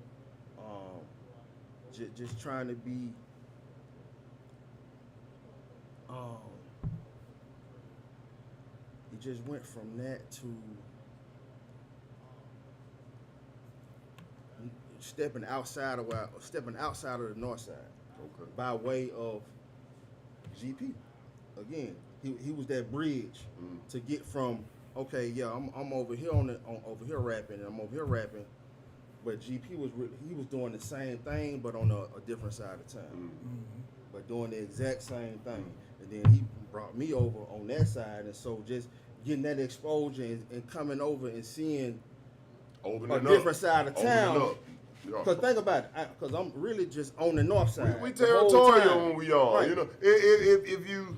just trying to be it just went from that to stepping outside of the north side Okay. by way of GP. Again, he was that bridge to get from okay, yeah, I'm over here over here rapping, and I'm over here rapping, but GP he was doing the same thing, but on a different side of town, but doing the exact same thing, and then he brought me over on that side, and so just getting that exposure and coming over and seeing Open a it up. different side of Open it town. up. Yeah. Cause think about it, cause I'm really just on the north side. We the whole territorial time. when we on, Right. you know. If you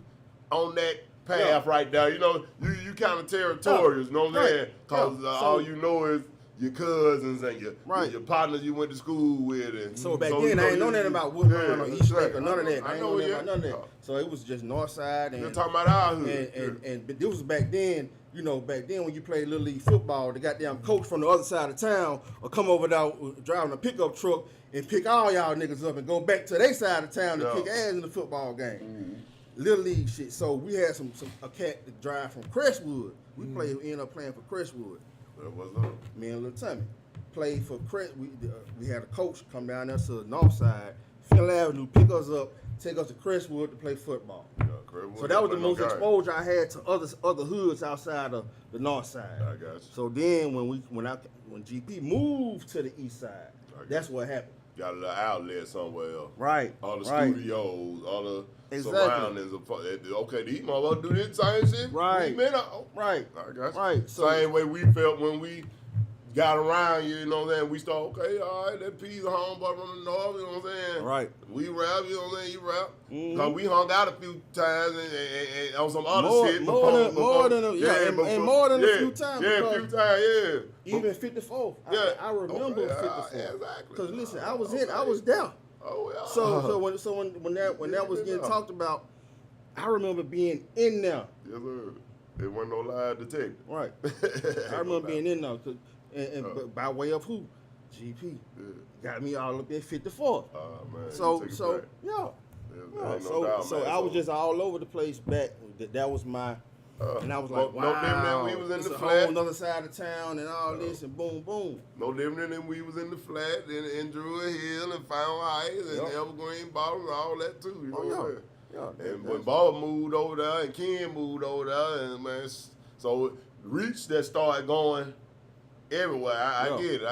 on that path Yeah. right there, you know, you kind of territorial, you know what I'm Right. saying? Cause Yeah. all So- you know is your cousins and your partners you went to school with. And So back you then, I ain't know you- nothing about Woodburn or yeah, East right. Lake or none of that. I ain't know nothing yeah. about none of that. So it was just north side You're and talking about our hood. and but this was back then. You know, back then when you played Little League football, the goddamn coach from the other side of town would come over there driving a pickup truck and pick all y'all niggas up and go back to their side of town to Yeah. kick ass in the football game. Little League shit. So we had a cat to drive from Crestwood. We ended up playing for Crestwood. That was up. Me and Lil Tommy played for Crest. We had a coach come down there to the north side, Phil Avenue, pick us up, take us to Crestwood to play football. Yeah, Crestwood So that was the play no most game. exposure I had to other hoods outside of the north side. I got you. So then when GP moved to the east side, got that's what happened. Got a little outlet somewhere else. Right. All the right. studios, all the Exactly. surroundings of okay, these motherfuckers do this same shit. Right. We been out. Right. I got you. Right. So Same way we felt when we got around you, you know what I'm saying? We start, okay, all right, that P's a homeboy from the north, you know what I'm saying? Right. We rap, you know what I'm saying? You rap. Mhm. Cause we hung out a few times and on some other More- shit. more than- more than a- yeah, and more than a yeah, few times Yeah, a because few times, yeah. even 54. Yeah. I remember Okay, 54. yeah, exactly. Because listen, I Okay. was there. Oh, yeah. So when that was getting talked about, I remember being in there. Yes, sir. There wasn't no lie detected. Right. Ain't I remember no being lie. in there, but by way of who? GP. Yeah. Got me all up in 54. Man, you So take it so back. yeah. There ain't no So doubt, so man. I was just all over the place back. That was my, and I was like, no different than wow, we was in it's the a flat. whole other side of town and all this and boom boom. No different than we was in the flat in Druid Hill and Fountain Heights and Yep. Evergreen Bottom and all that too. You know Oh, what I'm yeah. saying? Yeah, And when that's- Barber moved over there and Ken moved over there, and man, so reach that started going everywhere. I Yeah. get it.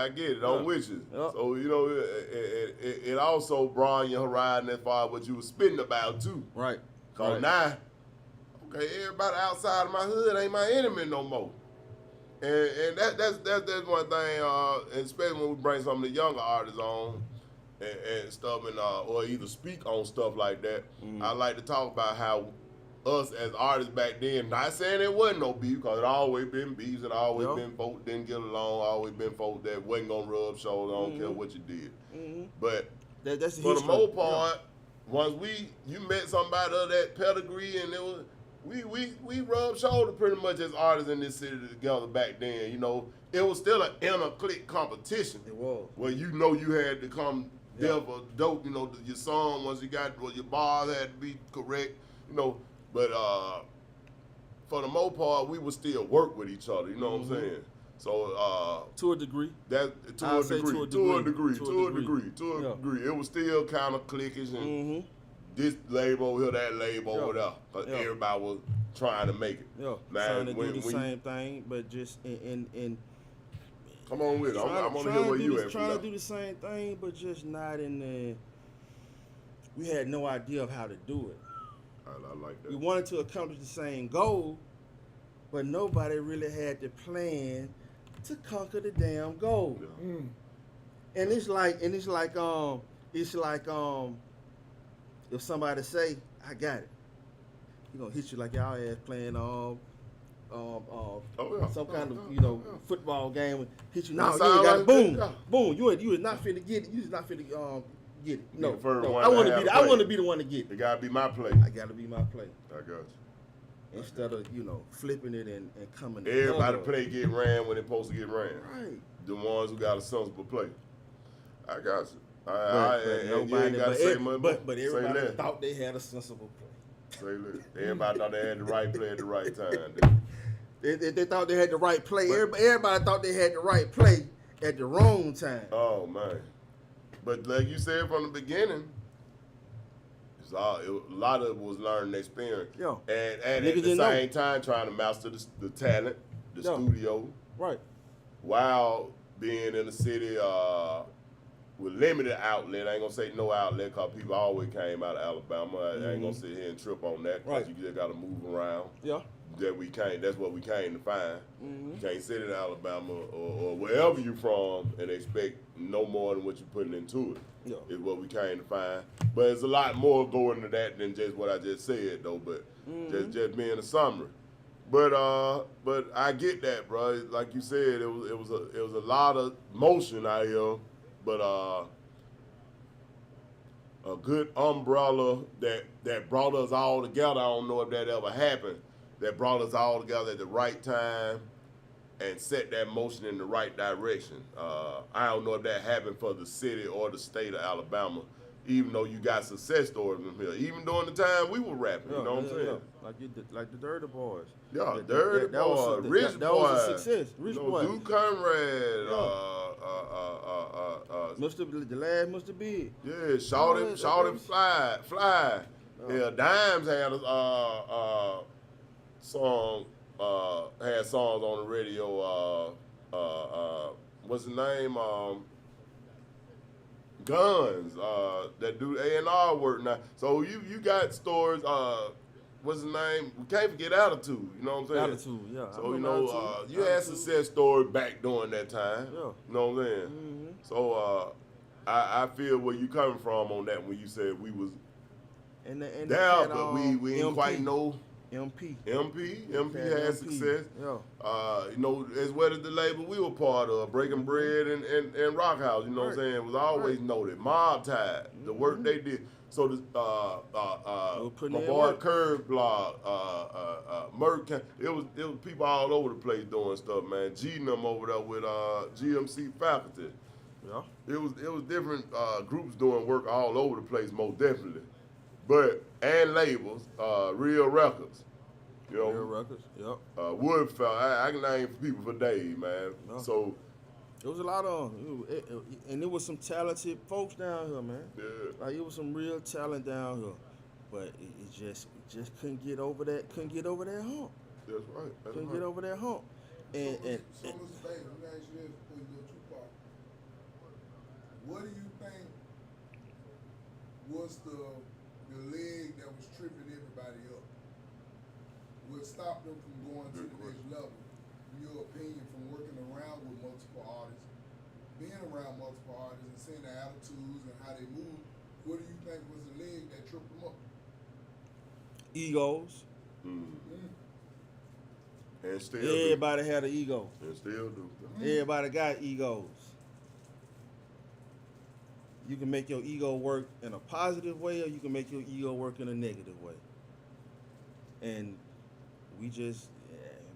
Yeah. I'm with you. Yeah. So you know, it also broadened your horizon as far as what you was spitting about too. Right. So Right. now, okay, everybody outside of my hood ain't my enemy no more. And that's one thing, and especially when we bring some of the younger artists on and stuff, and or either speak on stuff like that. I like to talk about how us as artists back then, not saying it wasn't no beef, because it always been beefs, and always Yeah. been folks didn't get along, always been folks that wasn't gonna rub shoulders, I don't care what you did. But That's the for the history. most part, once you met somebody of that pedigree, and it was we rubbed shoulders pretty much as artists in this city together back then. You know, it was still an inner clique competition. It was. Where you know you had to come deliver dope. You know, your song once you got your bars had to be correct. You know, but for the most part, we would still work with each other. You know what I'm saying? So To a degree. that to I'll a say degree, to a to a degree. degree, Yeah. it was still kind of cliquish and Mm-hmm. this label over here, that label over there, because Yeah. everybody was trying to make it. Yeah. Man, Trying to do when the you- same thing, but just in Come on with it. I'm trying gonna hear where to you do at. trying to from do the same thing, but just not in the. We had no idea of how to do it. I like that. We wanted to accomplish the same goal, but nobody really had the plan to conquer the damn goal. Yeah. And it's like if somebody say, I got it, he gonna hit you like y'all ass playing some kind of football game and hit you. No, That you ain't sound got it. like Boom, that, yeah. boom. You is not finna get it. You is not finna get it. No, the first no. one I to want to have be. the I play. want to be the one to get It it. gotta be my play. I gotta be my play I got you. instead of flipping it and coming. Everybody together. play get ran when they supposed to get ran. Right. The ones who got a sensible play. I got you. But and you ain't gotta say much. but Say everybody less. thought they had a sensible play. Say less. Everybody thought they had the right play at the right time. Dude. They thought they had the right play. Everybody thought they had the right play at the wrong time. Oh man! But like you said from the beginning, a lot of it was learning experience. Yeah. And Niggas at the didn't know. same time trying to master the talent, the Yeah. studio, Right. while being in the city with limited outlet. I ain't gonna say no outlet because people always came out of Alabama. I ain't gonna sit here and trip on that because Right. you just gotta move around. Yeah. That's what we came to find. Mm-hmm. You can't sit in Alabama or wherever you from and expect no more than what you're putting into it. Yeah. Is what we came to find. But there's a lot more going into that than just what I just said though. But just being a summary. But I get that, bro. Like you said, it was a lot of motion out here, but a good umbrella that brought us all together. I don't know if that ever happened. That brought us all together at the right time and set that motion in the right direction. I don't know if that happened for the city or the state of Alabama, even though you got success stories from here. Even during the time we were rapping, you know what I'm saying? Like the Dirty Boys. Yeah, That- Dirty that was Boy, a- that- Rich that Boy. was a success. Rich you know, Boy. Duke Conrad. The last Mr. Big. Yeah, Shorty Fly. Yeah, Dimes had a song, had songs on the radio. What's the name? Guns. That do A&R work now. So you got stories. What's the name? We can't forget Attitude. You know what I'm saying? Attitude, yeah. I So you remember know, Attitude. you had Attitude. success story back during that time. Yeah. You know what I'm saying? Mm-hmm. So I feel where you coming from on that when you said we was And there, had, but we MP. didn't quite know MP. MP Had had MP. success. Yeah. You know, as well as the label we were part of, Breaking Bread and Rock House, you know what I'm Right. saying, was always Right. noted. Mob Tide, the work they did. So the They were putting my in boy work. Curve Blog, Merck, it was people all over the place doing stuff, man. G and them over there with GMC faculty. Yeah. It was different groups doing work all over the place, most definitely. But and labels, Real Records, you know, Real records. Yep. Woodfell. I can name people for days, man. Yeah. So There was a lot of, and there was some talented folks down here, man. yeah, Like it was some real talent down here, but it just couldn't get over that. Couldn't get over that hump. that's right. That's Couldn't right. get over that hump. And so, Mr. Bates, let me ask you this before you go too far. What do you think was the leg that was tripping everybody up? What stopped them from going to Good the next level? In your opinion, from working around with multiple artists, being around multiple artists and seeing the attitudes and how they move, what do you think was the leg that tripped them up? egos. And still Everybody had an ego. do. And still do. Everybody got egos. You can make your ego work in a positive way, or you can make your ego work in a negative way. And we just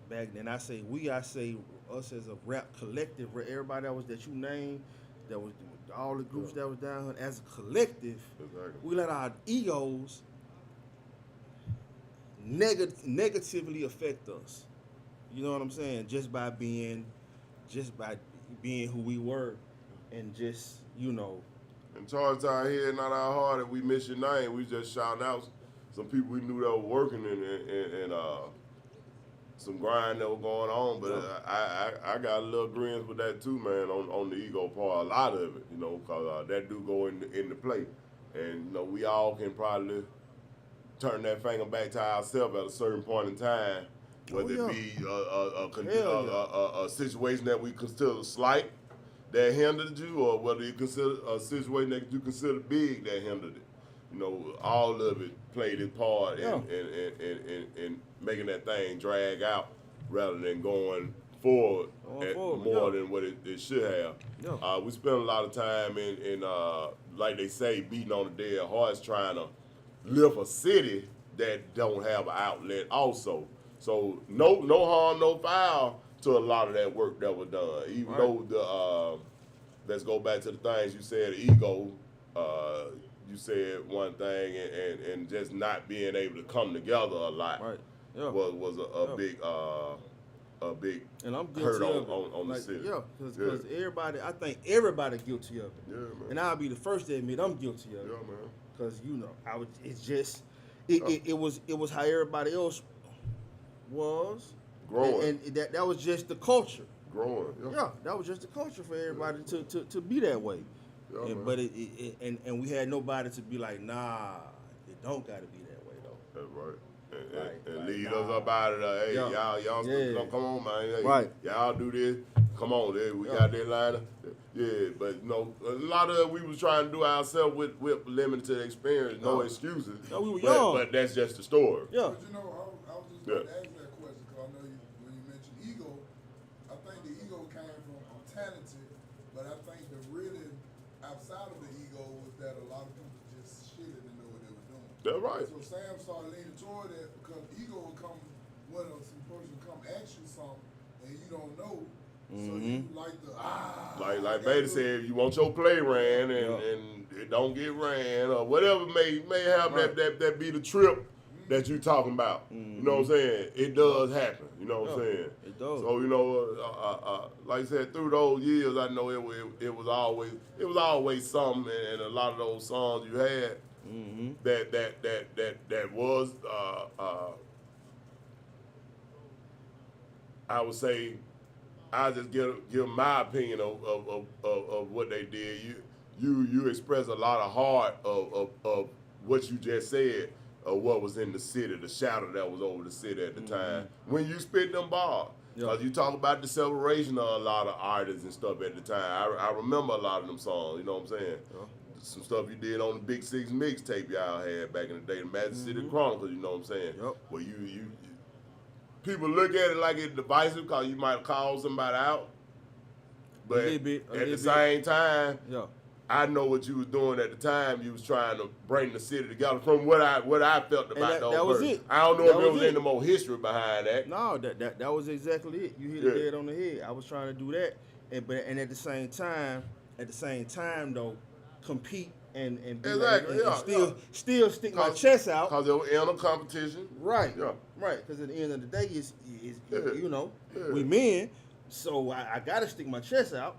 back then, I say us as a rap collective, where everybody that you named, that was all the groups that was down here as a collective, Exactly. we let our egos negatively affect us. You know what I'm saying? Just by being who we were, and just And Charles out here, not our heart, if we miss your name, we just shout out some people we knew that were working and some grind that was going on. But I got a little grins with that too, man, on the ego part, a lot of it, because that do go into play. And, we all can probably turn that finger back to ourselves at a certain point in time, whether it be a situation that we consider slight that hindered you, or whether you consider a situation that you consider big that hindered it. All of it played its part in making that thing drag out rather than going forward more than what it should have. Yeah. We spent a lot of time in like they say, beating on the dead horse, trying to lift a city that don't have an outlet also. So no harm, no foul to a lot of that work that was done. Even though let's go back to the things you said, ego, you said one thing and just not being able to come together a lot was a big and I'm hurt guilty of it. on the city. Yeah, because everybody, I think everybody guilty of it. Yeah, man. And I'll be the first to admit I'm guilty of it. Yeah, man. Because it was how everybody else was Growing. and that was just the culture. Growing. Yeah, that was just the culture for everybody to be that way. Yeah, man. But and we had nobody to be like, nah, it don't gotta be that way though. That's right. And Like, lead nah. us up out of there. Hey, Yeah. y'all Yeah. come on, man. Hey, Right. Y'all do this. Come on, we Yeah. got that line. Yeah, but a lot of it we was trying to do ourselves with limited experience, no excuses. No, we were young. But that's just the story. Yeah. But I was just going to ask that question because I know when you mentioned ego, I think the ego came from I'm talented, but I think the really outside of the ego was that a lot of people just shit didn't know what they were doing. That's right. So Sam started leaning toward that because ego will come when some person come ask you something and you don't know. So you like the Like Beta said, you want your play ran and it don't get ran or whatever may have that be the trip that you talking about. You know what I'm saying? It does happen. You know what I'm saying? It does. So like I said, through those years, I know it was always something, and a lot of those songs you had that was I would say. I just give my opinion of what they did. You express a lot of heart of what you just said, of what was in the city, the shadow that was over the city at the time. When you spit them bars, because you talk about the separation of a lot of artists and stuff at the time. I remember a lot of them songs. You know what I'm saying? some stuff you did on the Big Six mixtape y'all had back in the day, the Magic City Chronicles. You know what I'm saying? Yep. Where you people look at it like it's divisive because you might call somebody out, but little bit, at the same time, Yeah. I know what you was doing at the time. You was trying to bring the city together. From what I felt about that was verse. it. I don't know That if there was was it. any more history behind that. No, that was exactly it. You hit it dead on the head. I was trying to do that, and at the same time though, compete and be Exactly, and still stick my chest out. Cause it was in a competition. Right. Yeah. Right. Because at the end of the day, Yeah. you know, Yeah. we men, so I gotta stick my chest out,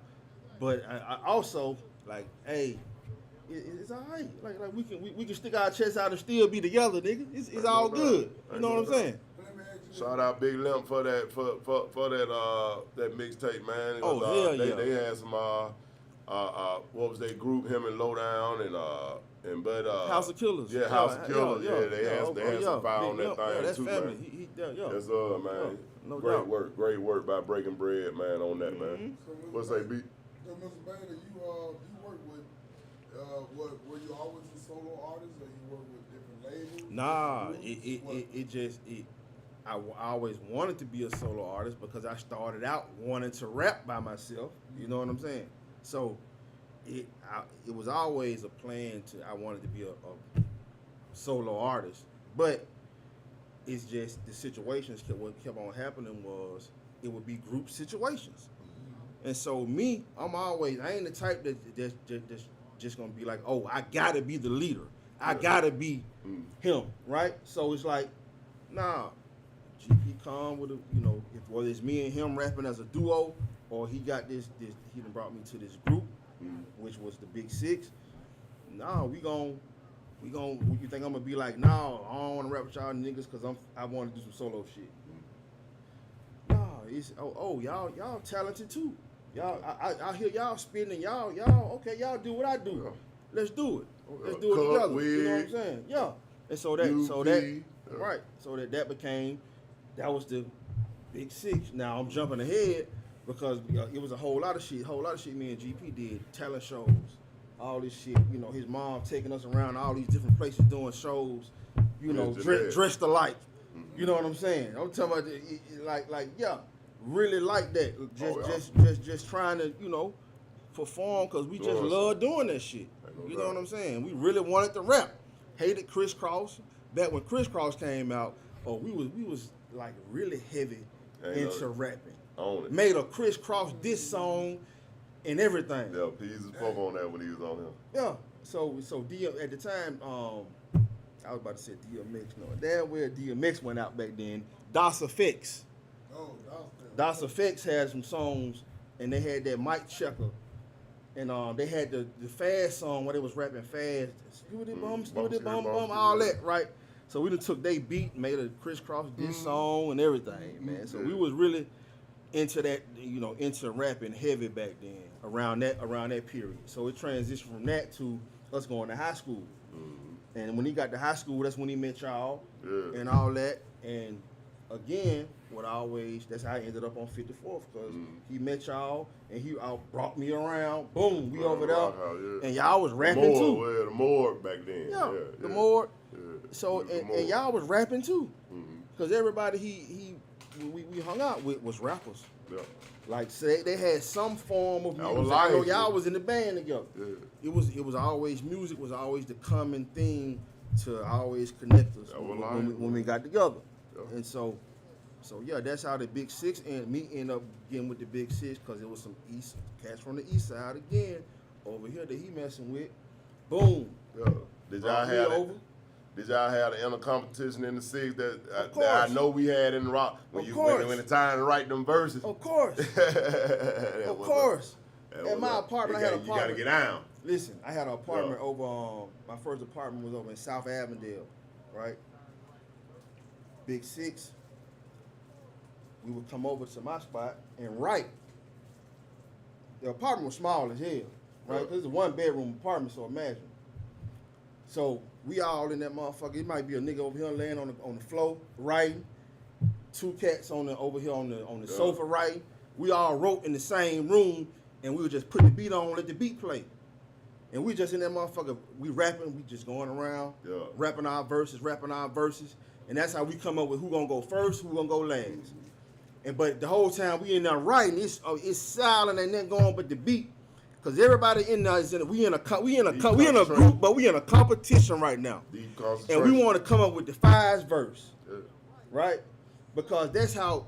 but I also like, hey, it's all right. Like we can stick our chest out and still be together, nigga. It's all good. You know what I'm saying? But let me ask you Shout out Big Limp for that that mixtape, man. Oh, hell yeah. They had some what was that group? Him and Lowdown and House of Killers. Yeah, House of Killers. Yeah, they had some fire on Big that Limp, thing that's too, family. man. Yeah. That's man. No great doubt. great work by Breaking Bread, man, on that, man. So, Mr. What's that beat? So, Mr. Bader, you work with were you always a solo artist, or you work with different labels? Nah, What? I always wanted to be a solo artist because I started out wanting to rap by myself. You know what I'm saying? So it was always a plan I wanted to be a solo artist, but it's just the situations what kept on happening was it would be group situations, and so I ain't the type that's just gonna be like, oh, I gotta be the leader, I gotta be him, right? So it's like, nah. GP come with if whether it's me and him rapping as a duo, or he got this he done brought me to this group, which was the Big Six. Nah, we gon' you think I'm gonna be like, nah, I don't wanna rap with y'all niggas cause I wanna do some solo shit. Nah, it's y'all talented too. Y'all I hear y'all spinning, y'all okay, y'all do what I do. Let's do it. Let's do it together. You know what I'm saying? Yeah. And so that became that was the Big Six. Now I'm jumping ahead because it was a whole lot of shit me and GP did, talent shows, all this shit. You know, his mom taking us around all these different places doing shows, dressed alike. You know what I'm saying? I'm talking about really like that. Just trying to, perform because we just love doing that shit. You know what I'm saying? We really wanted to rap. Hated Criss Cross. Back when Criss Cross came out, we was like really heavy into rapping. On it. Made a Criss Cross diss song and everything. Yeah, he used to fuck on that when he was on him. Yeah. So at the time, I was about to say DMX. No, damn well DMX went out back then. Das Effects. Oh, Das Effects had some songs, and they had that mic checker, and they had the fast song where they was rapping fast, skitty bum, all that, right? So we done took they beat, made a Criss Cross diss song and everything, man. So we was really into that, into rapping heavy back then, around that period. So it transitioned from that to us going to high school. And when he got to high school, that's when he met y'all and all that. And again, that's how I ended up on 54th, because he met y'all and he brought me around. Boom, we over there. And y'all was rapping too. The morgue back then. Yeah, the morgue. Yeah. So, and y'all was rapping too. Because everybody we hung out with was rappers. Yeah. Like, say they had some form of music. I I know like y'all it. was in the band together. Yeah. It was always music was always the common thing to always connect us when we got together. Yeah. And so yeah, that's how the Big Six and me end up getting with the Big Six, because it was some east cats from the east side again over here that he messing with. Boom. Yeah. Did y'all have the inner competition in the six that I know we had in the rock when the time to write them verses? Of course. Of course. At my apartment, I had an apartment. You gotta get down. Listen, I had an apartment over. My first apartment was over in South Avondale, right? Big Six. We would come over to my spot and write. The apartment was small as hell, right? Because it's a 1-bedroom apartment, so imagine. So we all in that motherfucker. It might be a nigga over here laying on the floor writing. 2 cats over here on the sofa writing. We all wrote in the same room, and we would just put the beat on, let the beat play. And we just in that motherfucker, we rapping, we just going around, rapping our verses, and that's how we come up with who gonna go first, who gonna go last. And but the whole time we in there writing, it's silent and then going but the beat, cause everybody in there is we in a group, but we in a competition right now, and we want to come up with the fast verse, right? Because that's how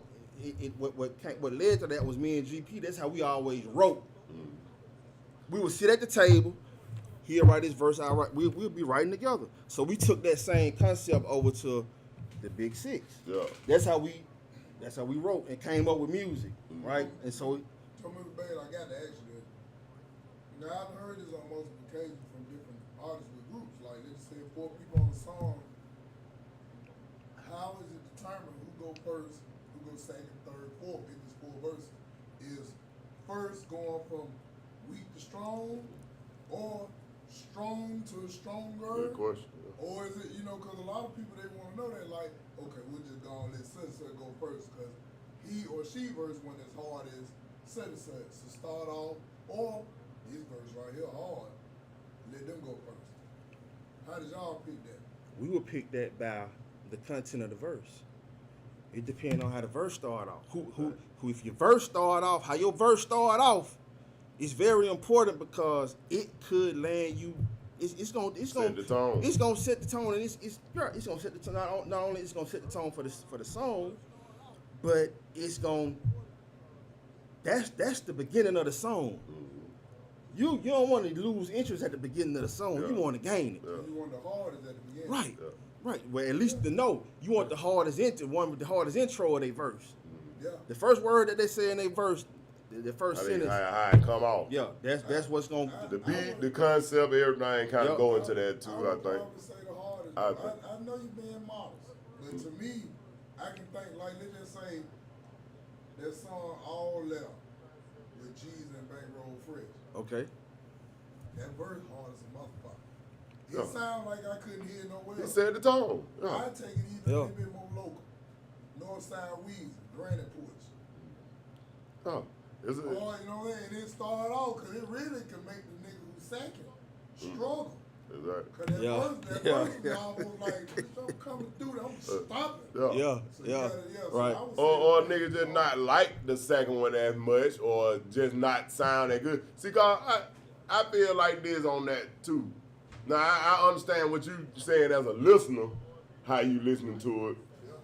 what led to that was me and GP. That's how we always wrote. We would sit at the table. He'll write his verse, I'll write. We'll be writing together. So we took that same concept over to the Big Six. Yeah. That's how we wrote and came up with music, right? And so. So, Mr. Bale, I got to ask you this. Now, I've heard this on multiple occasions from different artists with groups. Like, let's say 4 people on a song. How is it determined who go first, who goes second, third, fourth? If it's 4 verses, is first going from weak to strong, or strong to stronger? Good question. Or is it, because a lot of people, they want to know that, like, okay, we're just going to let such go first because he or she verse went as hard as such. So start off, or his verse right here hard, let them go first. How did y'all pick that? We would pick that by the content of the verse. It depends on how the verse start off. Who if your verse start off, how your verse start off, is very important because it could land you. It's gonna set the tone. It's gonna set the tone, and it's gonna set the tone. Not only it's gonna set the tone for the song, but it's gonna. That's the beginning of the song. You don't want to lose interest at the beginning of the song. You want to gain it. You want the hardest at the beginning. Right. Right. Well, at least you want the hardest one with the hardest intro of their verse. Yeah. The first word that they say in their verse. The first sentence. How it come off. Yeah, that's what's going to... The beat, the concept, everything kind of go into that too, I think. Say the hardest. I know you're being modest, but to me, I can think, like, let's just say that song All Left with G's and Bankroll Fresh. Okay. That verse hard as a motherfucker. It sounds like I couldn't hear nowhere else. He said the tone. I take it even a little bit more local. Northside Weezy, Granny Porch. Is it? Or, you know what I'm saying? It start off because it really can make the nigga who's second struggle. Exactly. Because that verse is almost like, bitch, I'm coming through, I'm stopping. Right. Or niggas just not like the second one as much, or just not sound that good. See, cause I feel like this on that too. Now, I understand what you saying as a listener, how you listening to it.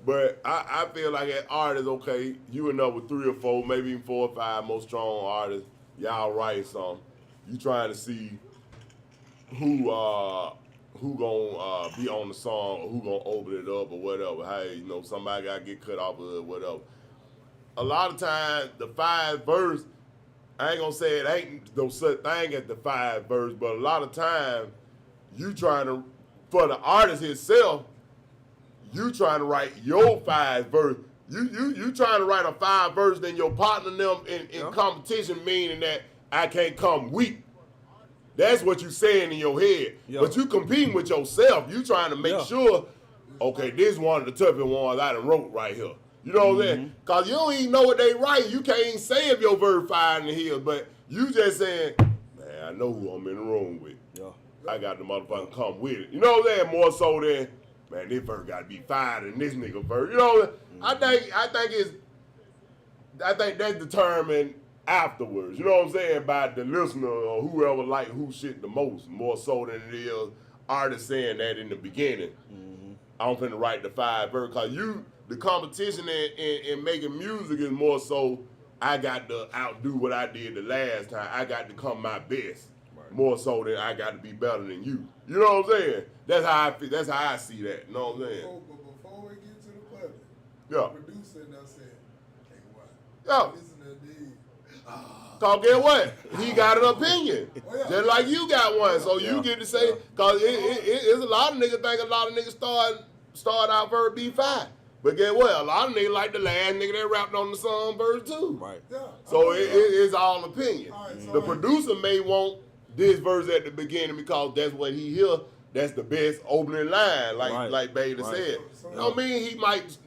But I feel like as artists, okay, you end up with 3 or 4, maybe even 4 or 5 most strong artists. Y'all write something. You trying to see who gonna be on the song, or who gonna open it up or whatever. Hey, somebody gotta get cut off of it, whatever. A lot of times the 5 verse, I ain't gonna say it ain't no such thing as the 5 verse, but a lot of times you trying to, for the artist himself, you trying to write your 5 verse. You trying to write a 5 verse, then your partner and them in competition, meaning that I can't come weak. That's what you saying in your head. But you competing with yourself. You trying to make sure, okay, this is one of the toughest ones I done wrote right here. You know what I'm saying? Because you don't even know what they write. You can't even say if your verse fire in the hills, but you just saying, man, I know who I'm in the room with. I got the motherfucker come with it. You know what I'm saying? More so than, man, this verse got to be fired in this nigga verse. You know, I think that's determined afterwards. You know what I'm saying? By the listener or whoever like who shit the most, more so than it is artists saying that in the beginning. I'm finna write the 5 verse, cause the competition in making music is more so I got to outdo what I did the last time. I got to come my best. More so than I got to be better than you. You know what I'm saying? That's how I feel. That's how I see that. You know what I'm saying? But before we get to the public, the producer and I said, hey, what? Listen to these. Cause get what? He got an opinion. Just like you got one. So you get to say, cause it's a lot of niggas think a lot of niggas start out verse B5. But get what? A lot of niggas like the last nigga that rapped on the song verse 2. Right. So it's all opinion. The producer may want this verse at the beginning because that's what he hear. That's the best opening line, like Bader said. I mean,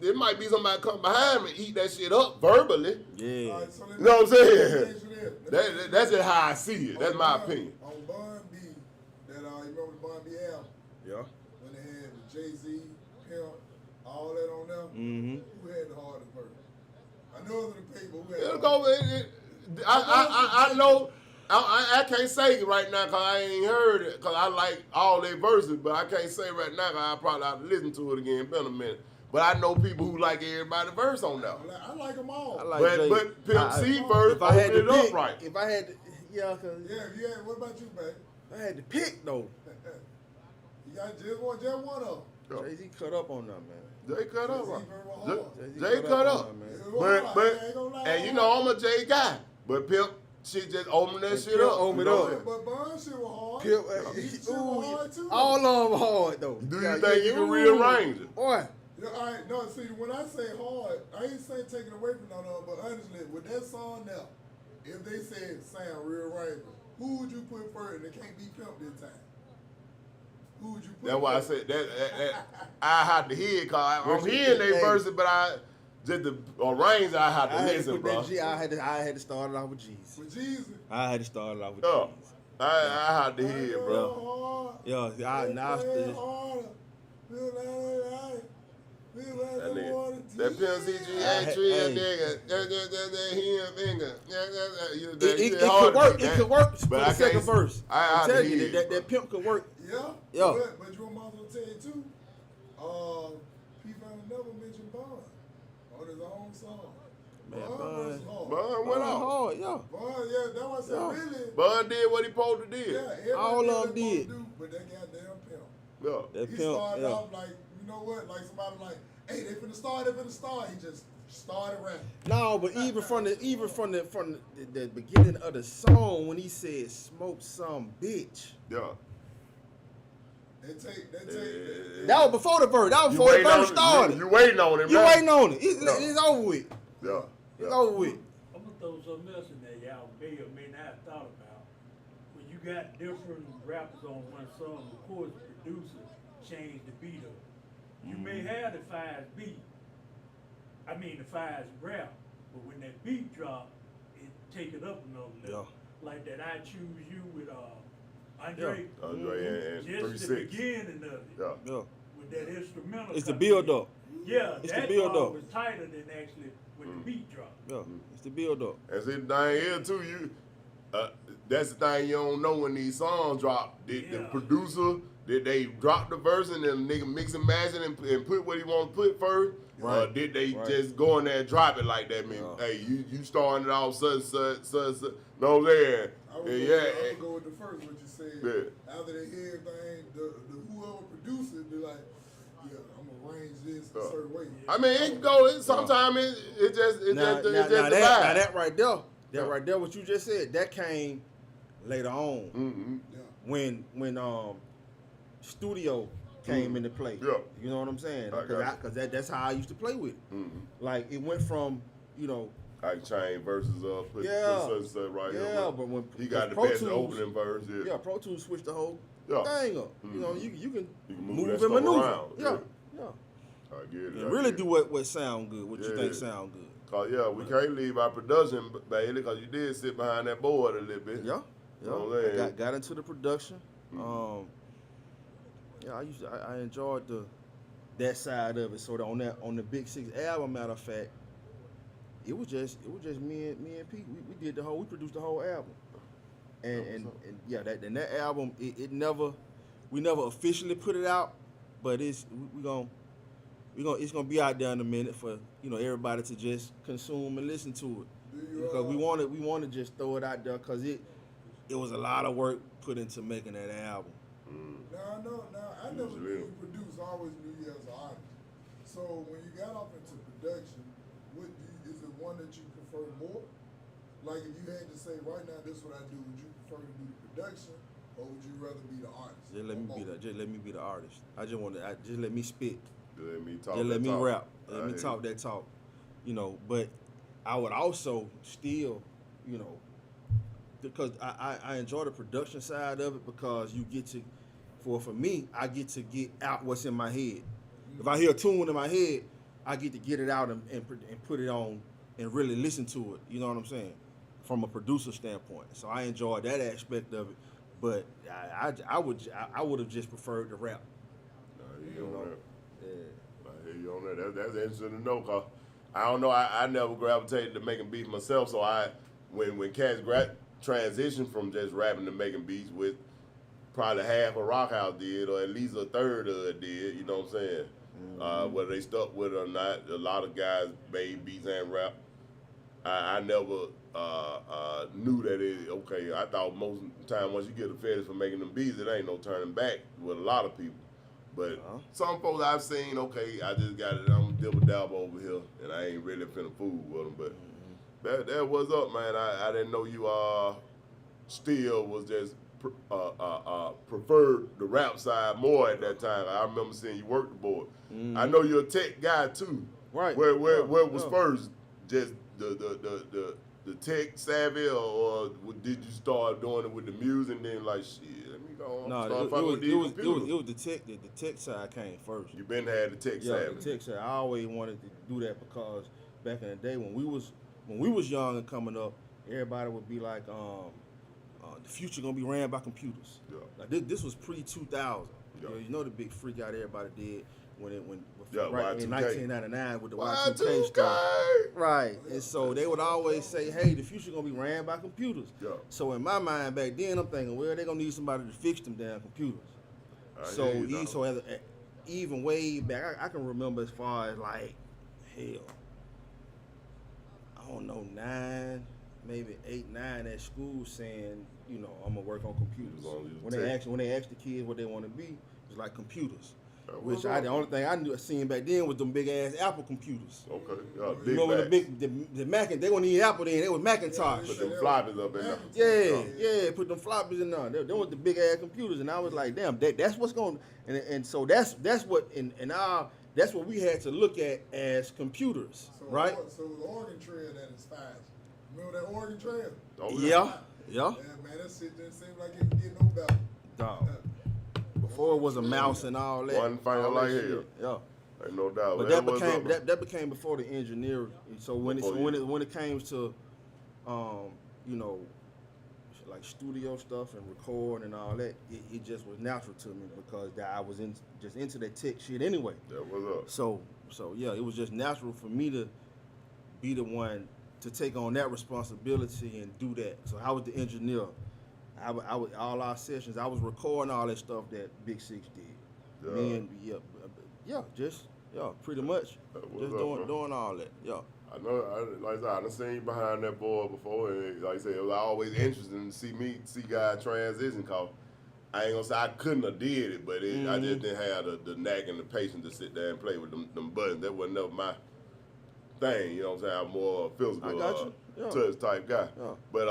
it might be somebody come behind me, eat that shit up verbally. Yeah. You know what I'm saying? That's just how I see it. That's my opinion. On Bun B, Yeah. When they had the Jay-Z, Pimp, all that on there. Mm-hmm. Who had the hardest verse? I know it was the paper. Who had It'll the go. hardest? I know. I can't say it right now because I ain't heard it because I like all their verses, but I can't say right now because I probably have to listen to it again in a minute. But I know people who like everybody's verse on there. I like them all. I like Jay. But Pimp C verse If I had to opened it pick, up right. if I had to, yeah, cause Yeah, if you had, what about you, baby? I had to pick though. You got just one of them. Yeah. Jay-Z cut up on them, man. Jay cut up. Jay-Z Right. very hard. Jay cut up. on them, man. And you know I'm a Jay guy, but Pimp shit just opened that And shit Pimp up. opened you know? it up. But Bun shit was hard. Pimp, His shit was hard too. all of them hard though. Do you think you can rearrange it? Boy, Yeah, all right, no, see, when I say hard, I ain't saying taking away from none of them, but honestly, with that song now, if they said sound real right, who would you put first? And it can't be Pimp this time. Who would you put That's why I first? said that I had to hear it because I'm hearing they verses, but I just the arrange I had to listen, bro. I had to start it off with G's. With Jesus. I had to start it off with Yeah. G's. I had to hear it, bro. Yeah, now That Pimp CGA tree nigga, that him finger, it could work. It could work for But the I second can't- verse. I I'm telling hear you it, that bro. pimp could work. Yeah. Yeah. But you want to tell you too, P-Fam never mentioned Bun on his own song. Man, Bun Bun- was hard. Bun went off. hard, yeah. Bun, yeah, that was Yeah. really. Bun did what he supposed to did. Yeah, everybody All did of what them they did. supposed to do, but that goddamn Pimp. Yeah. That He pimp, started yeah. off like, you know what, like somebody like, hey, they finna start. He just started rapping. No, but even from the beginning of the song when he said "smoke some bitch," Yeah. They take. that was before the verse. That was You before the waiting on verse it. started. You waiting on him. You now. waiting on it. Yeah. It's over with. Yeah. It's over with. I'm gonna throw something else in there y'all may or may not have thought about. When you got different rappers on one song, of course the producer changed the beat up. You may have the Fives beat, the Fives rap, but when that beat drop, it take it up another level. Like that I Choose You with Andre. Andre and Just 3-6. the beginning of it. Yeah. Yeah. With that instrumental. It's the coming build in. up. Yeah, It's the that build part up. was tighter than actually when the beat dropped. Yeah. It's the build up. And see, the thing here too, that's the thing you don't know when these songs drop. Did the Yeah. producer, did they drop the verse and then the nigga mix and match it and put what he want to put first? Or Right. did they Right. just go in there and drop it like that? Hey, you starting it off such. No, there. I would go with the first, what you said. Yeah. After they hear everything, the whoever produced it, be like, yeah, I'm gonna arrange this a certain way. I mean, it can go. Sometimes it just Now the that right there, Yeah. right there, what you just said, that came later on Mm-hmm. Yeah. when studio came into play. Yeah. You know what I'm saying? I got you. Because that's how I used to play with it. Mm-hmm. Like it went from I can change verses up, put Yeah. such and such right here. yeah, but when He got the Pro best Tools- opening verse. Yeah, Pro Tools switched the whole Yeah. thing up. Mhm. You know, you can You can move move that and stuff maneuver. around, Yeah, yeah. yeah. I get it. And I really get do it. what sound good, what you Yeah. think sound good. Cause yeah, we can't leave our production, baby, because you did sit behind that board a little bit. Yeah, You know yeah. what I'm saying? Got into the production. Mhm. Yeah, I enjoyed that side of it. So that on the Big Six album, matter of fact, it was just me and Pete. We produced the whole album. And yeah, that album we never officially put it out, but it's gonna be out there in a minute for everybody to just consume and listen to it. Because we want to just throw it out there because it was a lot of work put into making that album. Now I never knew you produced. I always knew you as an artist. So when you got off into production, is it one that you prefer more? Like if you had to say right now, this is what I do. Would you prefer to do the production, or would you rather be the artist? Just let me be the artist. Just let me spit. Let me talk. Just let me talk. rap. Let I me hear talk you. that talk. But I would also still, because I enjoy the production side of it because you get to, for me, I get to get out what's in my head. If I hear a tune in my head, I get to get it out and put it on and really listen to it. You know what I'm saying? From a producer standpoint. So I enjoy that aspect of it. But I would have just preferred to rap. I hear you on that. Yeah. I hear you on that. That's interesting to know, cause I don't know. I never gravitated to making beats myself. So when cats transitioned from just rapping to making beats, with probably half of Rock House did, or at least a third of it did. You know what I'm saying? Whether they stuck with it or not, a lot of guys made beats and rap. I never knew that it. Okay, I thought most of the time once you get a fetish for making them beats, it ain't no turning back with a lot of people. But some folks I've seen, okay, I just got it. I'm dibble dabble over here, and I ain't really finna fool with them. But that was up, man. I didn't know you still was just preferred the rap side more at that time. I remember seeing you work the board. I know you're a tech guy too. Right. Where was first? Just the tech savvy, or did you start doing it with the music and then like shit? Let me go on. No, Start fucking with these computers. it was the tech side came first. You been had the tech Yeah, savvy. the tech side. I always wanted to do that because back in the day when we was young and coming up, everybody would be like, the future gonna be ran by computers. Yeah. Like this was pre-2000. Yeah. You know the big freak out everybody did Yeah, right in Y2K. 1999 with the Y2K. Y2K stuff. Right. And so they would always say, hey, the future gonna be ran by computers. Yeah. So in my mind back then, I'm thinking, well, they're gonna need somebody to fix them damn computers. Even way back, I can remember as far as like, hell, I don't know, 8, 9 at school saying, you know, I'm gonna work on computers. When they asked the kids what they want to be, it's like computers. The only thing I knew seen back then was them big ass Apple computers. Okay. Yeah, You know when the Mac, they weren't even Apple then, they was Macintosh. Put them floppies up in there. Yeah, put them floppies in there. They was the big ass computers, and I was like, damn, that's what's going. And so that's what that's what we had to look at as computers, right? So the Oregon Trail that inspired you. Remember that Oregon Trail? Oh, Yeah. Yeah, man, that shit didn't seem like it could get no better. Dog. Before it was a mouse and all that. One finger all like that hell. shit. Yeah. Ain't no doubt. But that became before the engineering. So when it came to, you know, like studio stuff and record and all that, it just was natural to me because I was just into that tech shit anyway. That was up. So yeah, it was just natural for me to be the one to take on that responsibility and do that. So I was the engineer. I would all our sessions. I was recording all that stuff that Big Six did. Me and pretty much just doing all that. Yeah. I know, like I said, I done seen you behind that board before, and like I said, it was always interesting to see guys transition. Cause I ain't gonna say I couldn't have did it, but I just didn't have the knack and the patience to sit there and play with them buttons. That wasn't never my thing. You know what I'm saying? I'm more a physical touch type guy. Yeah. But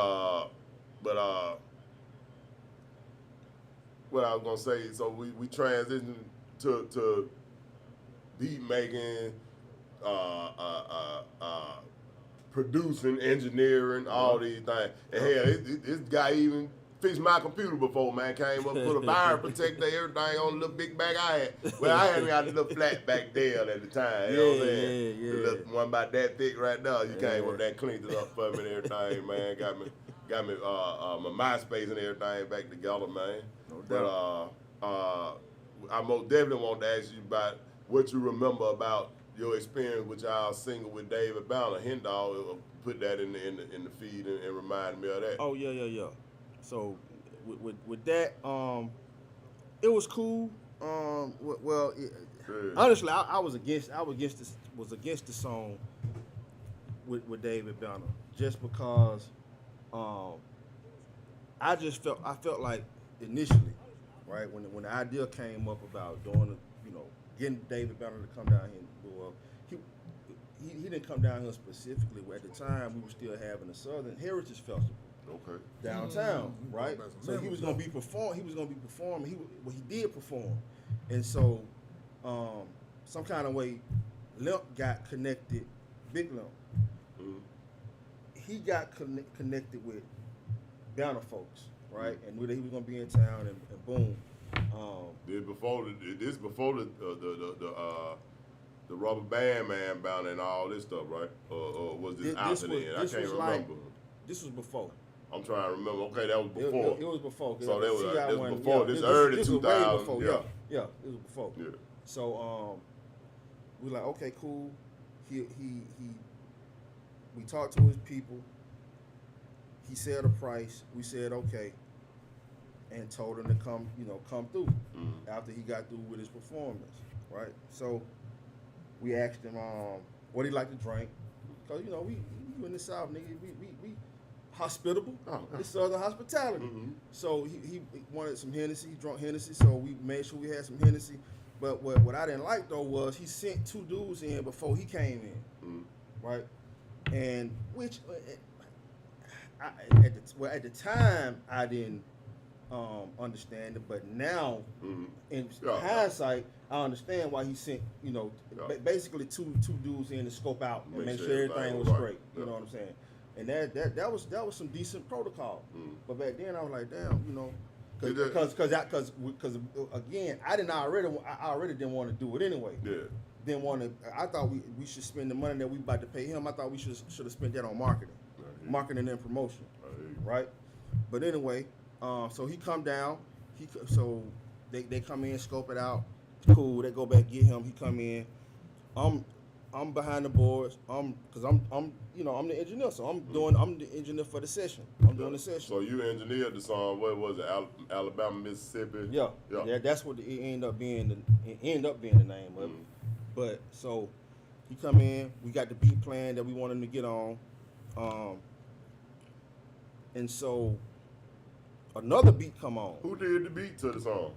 what I was gonna say, so we transitioned to beat making, producing, engineering, all these things. And hell, this guy even fixed my computer before, man. Came up, put a virus protector, everything on the little big bag I had. Well, I hadn't got a little flat back there at the time. You know what I'm saying? Yeah. The little one about that thick right now. You came up there, cleaned it up for me and everything, man. Got me my MySpace and everything back together, man. No doubt. But I most definitely want to ask you about what you remember about your experience with y'all single with David Banner. Hendall put that in the feed and remind me of that. Oh yeah. So with that, it was cool. Honestly, I was against the song with David Banner just because I felt like initially, right, when the idea came up about getting David Banner to come down here. Well, he didn't come down here specifically. At the time, we were still having a Southern Heritage Festival. Okay. Downtown, right? So he was gonna be performing. He did perform, and so some kind of way, Limp got connected. Big Limp. Mm-hmm. He got connected with Banner folks, right? And knew that he was gonna be in town, and boom. This before the Rubber Band Man Banner and all this stuff, right? Or was this after then? I can't remember. This was before. I'm trying to remember. Okay, that was before. It was before. So that was one, before. This early 2000s. Yeah. Yeah, it was before. Yeah. So we like, okay, cool. He we talked to his people. He said a price. We said okay, and told him to come through after he got through with his performance, right? So we asked him what he like to drink, cause we in the South, nigga. We hospitable. Oh, yeah. It's Southern hospitality. Mhm. So he wanted some Hennessy. He drunk Hennessy. So we made sure we had some Hennessy. But what I didn't like though was he sent 2 dudes in before he came in, right? And which at the time I didn't understand it, but now in hindsight I understand why he sent basically two dudes in to scope out and make sure everything was right. straight. You know what I'm saying? And that was some decent protocol. But back then I was like, damn, because again I already didn't want to do it anyway. Yeah. Didn't want to. I thought we should spend the money that we about to pay him. I thought we should have spent that on marketing and promotion, right? But anyway, so he come down. So they come in, scope it out. Cool. They go back get him. He come in. I'm behind the boards. Cause I'm the engineer. So I'm the engineer for the session. I'm doing the session. So you engineered the song. What was it? Alabama, Mississippi. Yeah. That's what it ended up being. It ended up being the name of it. But so he come in. We got the beat plan that we want him to get on. And so another beat come on. Who did the beat to the song?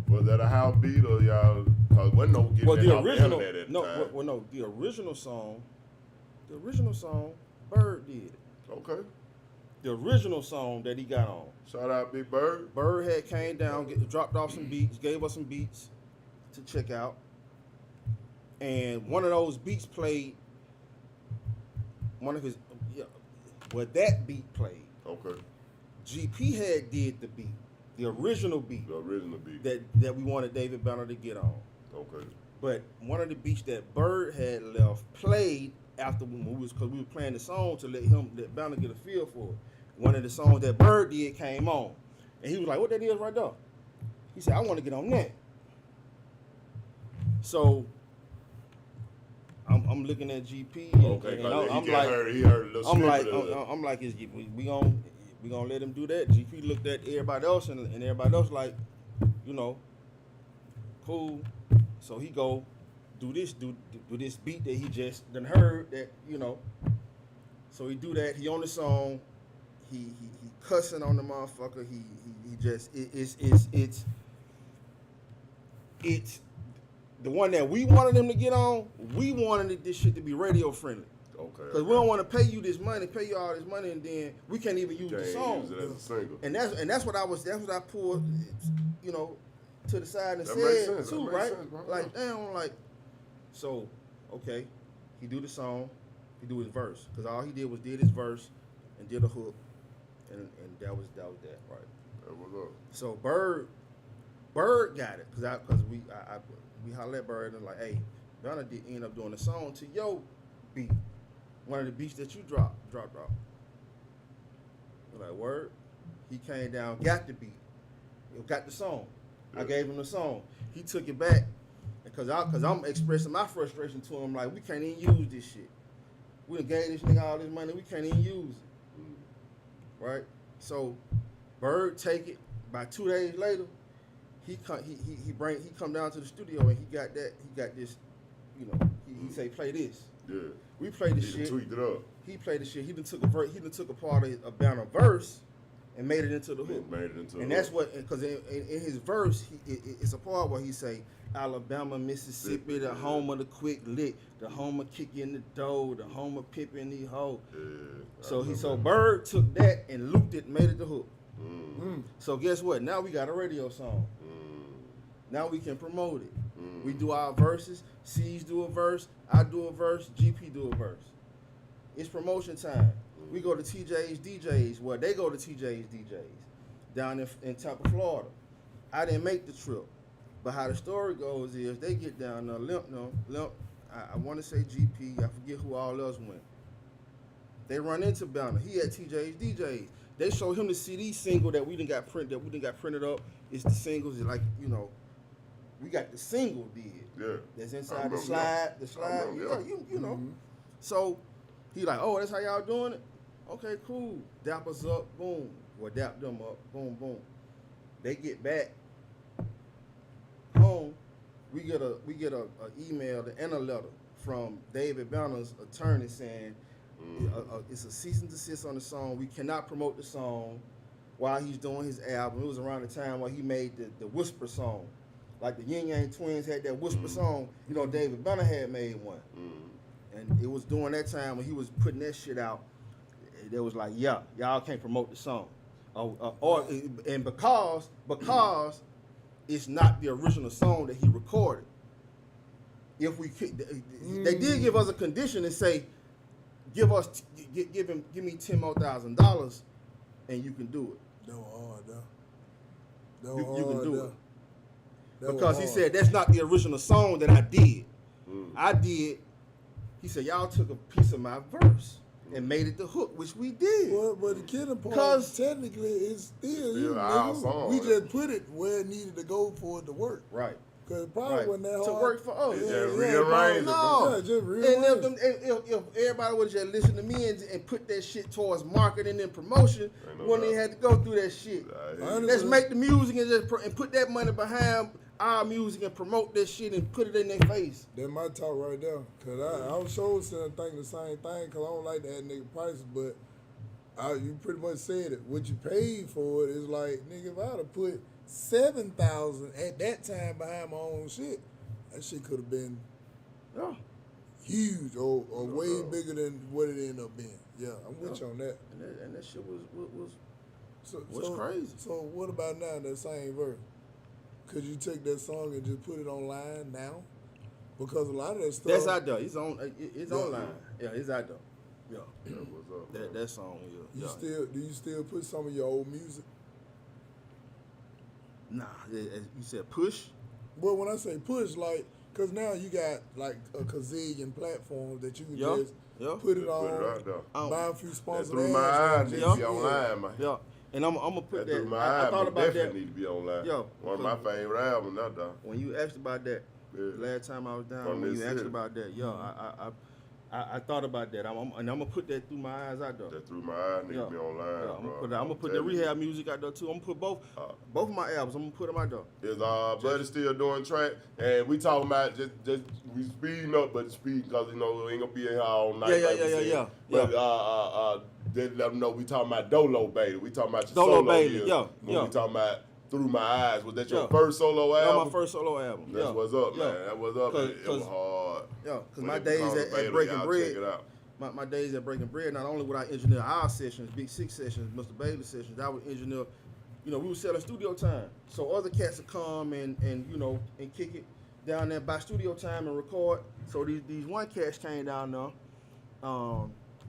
Was that a house beat or y'all? Cause wasn't no getting that off the internet at the time. No, the original song, Bird did it. Okay. The original song that he got on. Shout out Big Bird. Bird had came down, dropped off some beats, gave us some beats to check out, and one of those beats played. One of his, that beat played. Okay. GP had did the beat, the original beat. The original beat. That we wanted David Banner to get on. Okay. But one of the beats that Bird had left played after because we were playing the song to let Banner get a feel for it. One of the songs that Bird did came on, and he was like, "What that is right there?" He said, "I want to get on that." So I'm looking at GP, and he heard a little snippet of it. I'm like, we gonna let him do that? GP looked at everybody else, and everybody else like, cool. So he go do this beat that he just done heard that. So he do that. He on the song. He cussing on the motherfucker. He just it's the one that we wanted him to get on. We wanted this shit to be radio friendly. Okay. Because we don't want to pay you all this money, and then we can't even use the song. Use it as a single. And that's what I pulled, to the side and that said makes sense. too, That right? makes sense, bro. Like damn, so okay, he do the song, he do his verse, because all he did was did his verse and did a hook, and that was that, right? That was up. So Bird got it, because we hollered at Bird and like, hey, Donna did end up doing the song to your beat, one of the beats that you dropped off. We're like, word. He came down, got the beat, got the song. Yeah. I gave him the song. He took it back, because I'm expressing my frustration to him, like, we can't even use this shit. We done gave this nigga all this money, we can't even use it. Right? So Bird take it. By 2 days later, he come down to the studio, and he got this, he say, play this. Yeah. We played the He shit. tweaked it up. He played the shit. He done took a part of a Banner verse and made it into the hook. And that's what, because in his verse, it's a part where he say, Alabama, Mississippi, the home of the quick lick, the home of kick in the dough, the home of pippin' the hoe. Yeah. So Bird took that and looped it, and made it the hook. So guess what? Now we got a radio song. Now we can promote it. We do our verses. C's do a verse. I do a verse. GP do a verse. It's promotion time. We go to TJ's DJs. Well, they go to TJ's DJs down in Tampa, Florida. I didn't make the trip, but how the story goes is they get down there. Limp. I want to say GP. I forget who all else went. They run into Banner. He at TJ's DJs. They show him the CD single that we done got printed up. it's the singles. It's like, you know, we got the single did. Yeah. That's I inside the remember slide. that. The I slide. remember Yeah, that. you know. So he like, oh, that's how y'all doing it? Okay, cool. Dap us up, boom. Well, dap them up, boom, boom. They get back home. We get a email and a letter from David Banner's attorney saying it's a cease and desist on the song. We cannot promote the song while he's doing his album. It was around the time where he made the Whisper song. Like the Yin Yang Twins had that Whisper song, you know, David Banner had made one. And it was during that time when he was putting that shit out, they was like, yeah, y'all can't promote the song. And because it's not the original song that he recorded. If we could, they did give us a condition and say, give me $10,000 and you can do it. That was hard, though. You can do it. Because he said that's not the original song that I did. I did. He said y'all took a piece of my verse and made it the hook, which we did. Well, but the killing part, 'Cause- technically, it's still you, our nigga. song. We just put it where it needed to go for it to work. Right. Because it probably Right. wasn't that hard. To work for us. Just probably- rearrange it, No. Yeah, just And rearrange. if everybody would just listen to me and put that shit towards marketing and promotion, Ain't no wouldn't doubt. even have to go through that shit. Let's make the music and and put that money behind our music and promote that shit and put it in their face. That's my talk right there. Because I was sure sitting thinking the same thing because I don't like to add nigga prices, but you pretty much said it. What you paid for it is like, nigga, if I'd have put $7,000 at that time behind my own shit, that shit could have been Yeah. huge or way bigger than what it ended up being. Yeah, I'm with you on that. And that shit was So, What's crazy? So what about now that same verse? Could you take that song and just put it online now? Because a lot of that stuff. that's out there. It's on. It's Yeah. online. Yeah, it's out there. Yeah. What's up? That song. Yeah. Do you still put some of your old music? Nah. You said push. Well, when I say push, like, cause now you got like a gazillion platforms that you can Yeah. just Yeah. put it Just on, put it out there. buy a few That sponsored through my ads, eyes and need just- to be online, man. Yeah. And I'm gonna put That that. through my I eyes thought about definitely that need to be online. Yo, One of my favorite albums, that dog. when you asked about that. Yeah. Last time I was down, From when this you asked city. about that, I thought about that. And I'm gonna put that through my eyes out there. That through my eyes need Yeah. to be online, Yeah, bro. I'm gonna put the telling you. rehab music out there too. I'm gonna put both of my albums. I'm gonna put them out there. Is Buddy still doing track? And we talking about just we speeding up, but speed because we ain't gonna be in here all night. Yeah, like we said. yeah. But then let them know we talking about Dolo Baby. We talking about your Dolo solo Baby, years. yeah, When yeah. we talking about Through My Eyes. Was that your Yeah. first solo That album? was my first solo album. That's yeah. what's up, Yeah. man. That was up. It was 'Cause- hard. Yeah, because When my it days becomes at available, Breaking y'all Bread, check it out. my days at Breaking Bread, not only would I engineer our sessions, Big Six sessions, Mr. Bailey sessions, I would engineer, we were selling studio time. So other cats would come and kick it down there by studio time and record. So these one cats came down there.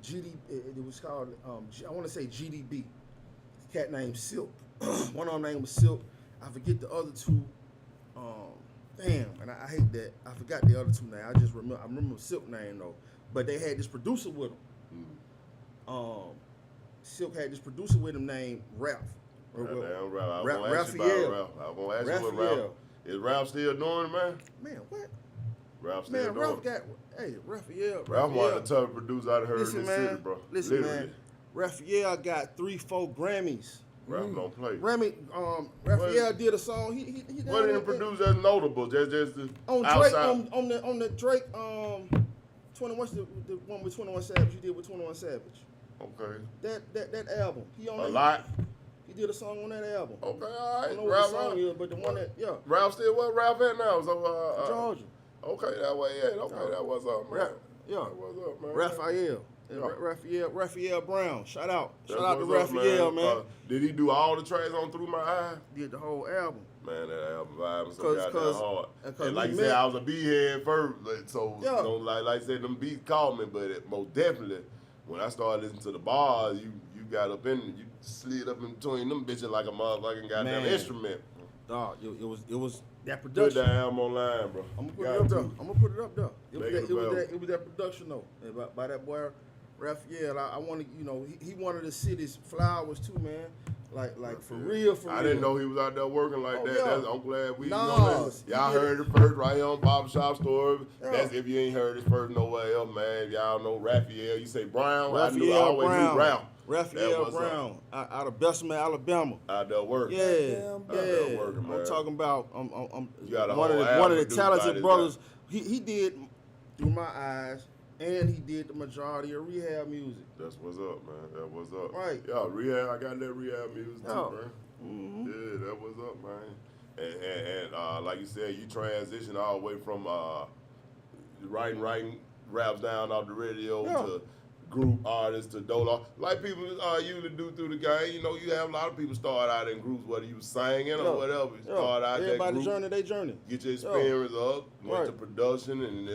It was called, I want to say GDB. Cat named Silk. One of them name was Silk. I forget the other two. Damn, and I hate that. I forgot the other two names. I remember Silk name though. But they had this producer with them. Silk had this producer with him named Ralph. Damn, Ralph. I was Ra- gonna ask you about Raphael. Ralph. I was gonna ask you what Raphael. Ralph. Is Ralph still doing it, man? Man, what? Ralph still Man, doing Ralph it. Raphael. Ralph one of the toughest producers I've heard Listen, in this man. city, bro. Listen, Literally. man. Raphael got 3-4 Grammys. Ralph don't play. Raphael did a song. He What did he produce that's notable? Just the on Drake outside. on the Drake 21 the one with 21 Savage. He did with 21 Savage. Okay. That album. He on A that- lot. He did a song on that album. Okay, all I right. don't know what the song is, but the one that Ralph still what Ralph at now? So Georgia. Okay, that way, yeah. Okay, that was up, man. Yeah. That was up, man. Raphael. Yeah. Raphael Brown. Shout out That's to what's up, Raphael, man. Did he do all the tracks on Through My Eyes? Did the whole album. Man, that album vibe was so 'Cause- goddamn 'cause- hard. because And like we you said, met- I was a B-head first, so Yeah. like I said, them beats called me, but most definitely, when I started listening to the bars, you got up in, you slid up in between them bitches like a motherfucking goddamn Man. instrument. Dog, it was that Put production. that album online, bro. I'm gonna put Got it up to. there. I'm gonna put it up there. Make it available. It was that production though. And by that boy Raphael. I wanted, he wanted the city's flowers too, man. Like for Yeah. real, for real. I didn't know he was out there working like Oh, that. yeah. I'm glad we Nah, know that. Y'all he heard it first right here on Barbershop Story. Yeah. That's if you ain't heard it first nowhere else, man. Y'all know Raphael. You say Brown. I Raphael always Brown. knew Ralph. Raphael That was Brown out of Bessemer, Alabama. out there working. Yeah, Goddamn Out there yeah. working, man. I'm talking about You got a one of whole the album produced by talented this brothers. guy. He did Through My Eyes, and he did the majority of Rehab music. That's what's up, man. That what's up. Right. Yeah, Rehab. I got that Rehab music too, Yeah. man. Mhm. Yeah, that was up, man. And like you said, you transition all the way from writing raps down off the radio Yeah. to group artists to dolo. Like people usually do through the game. You know, you have a lot of people start out in groups, whether you singing Yeah. or whatever. You start out that Everybody group, journey, they journey. get your experience up, went to Right. production and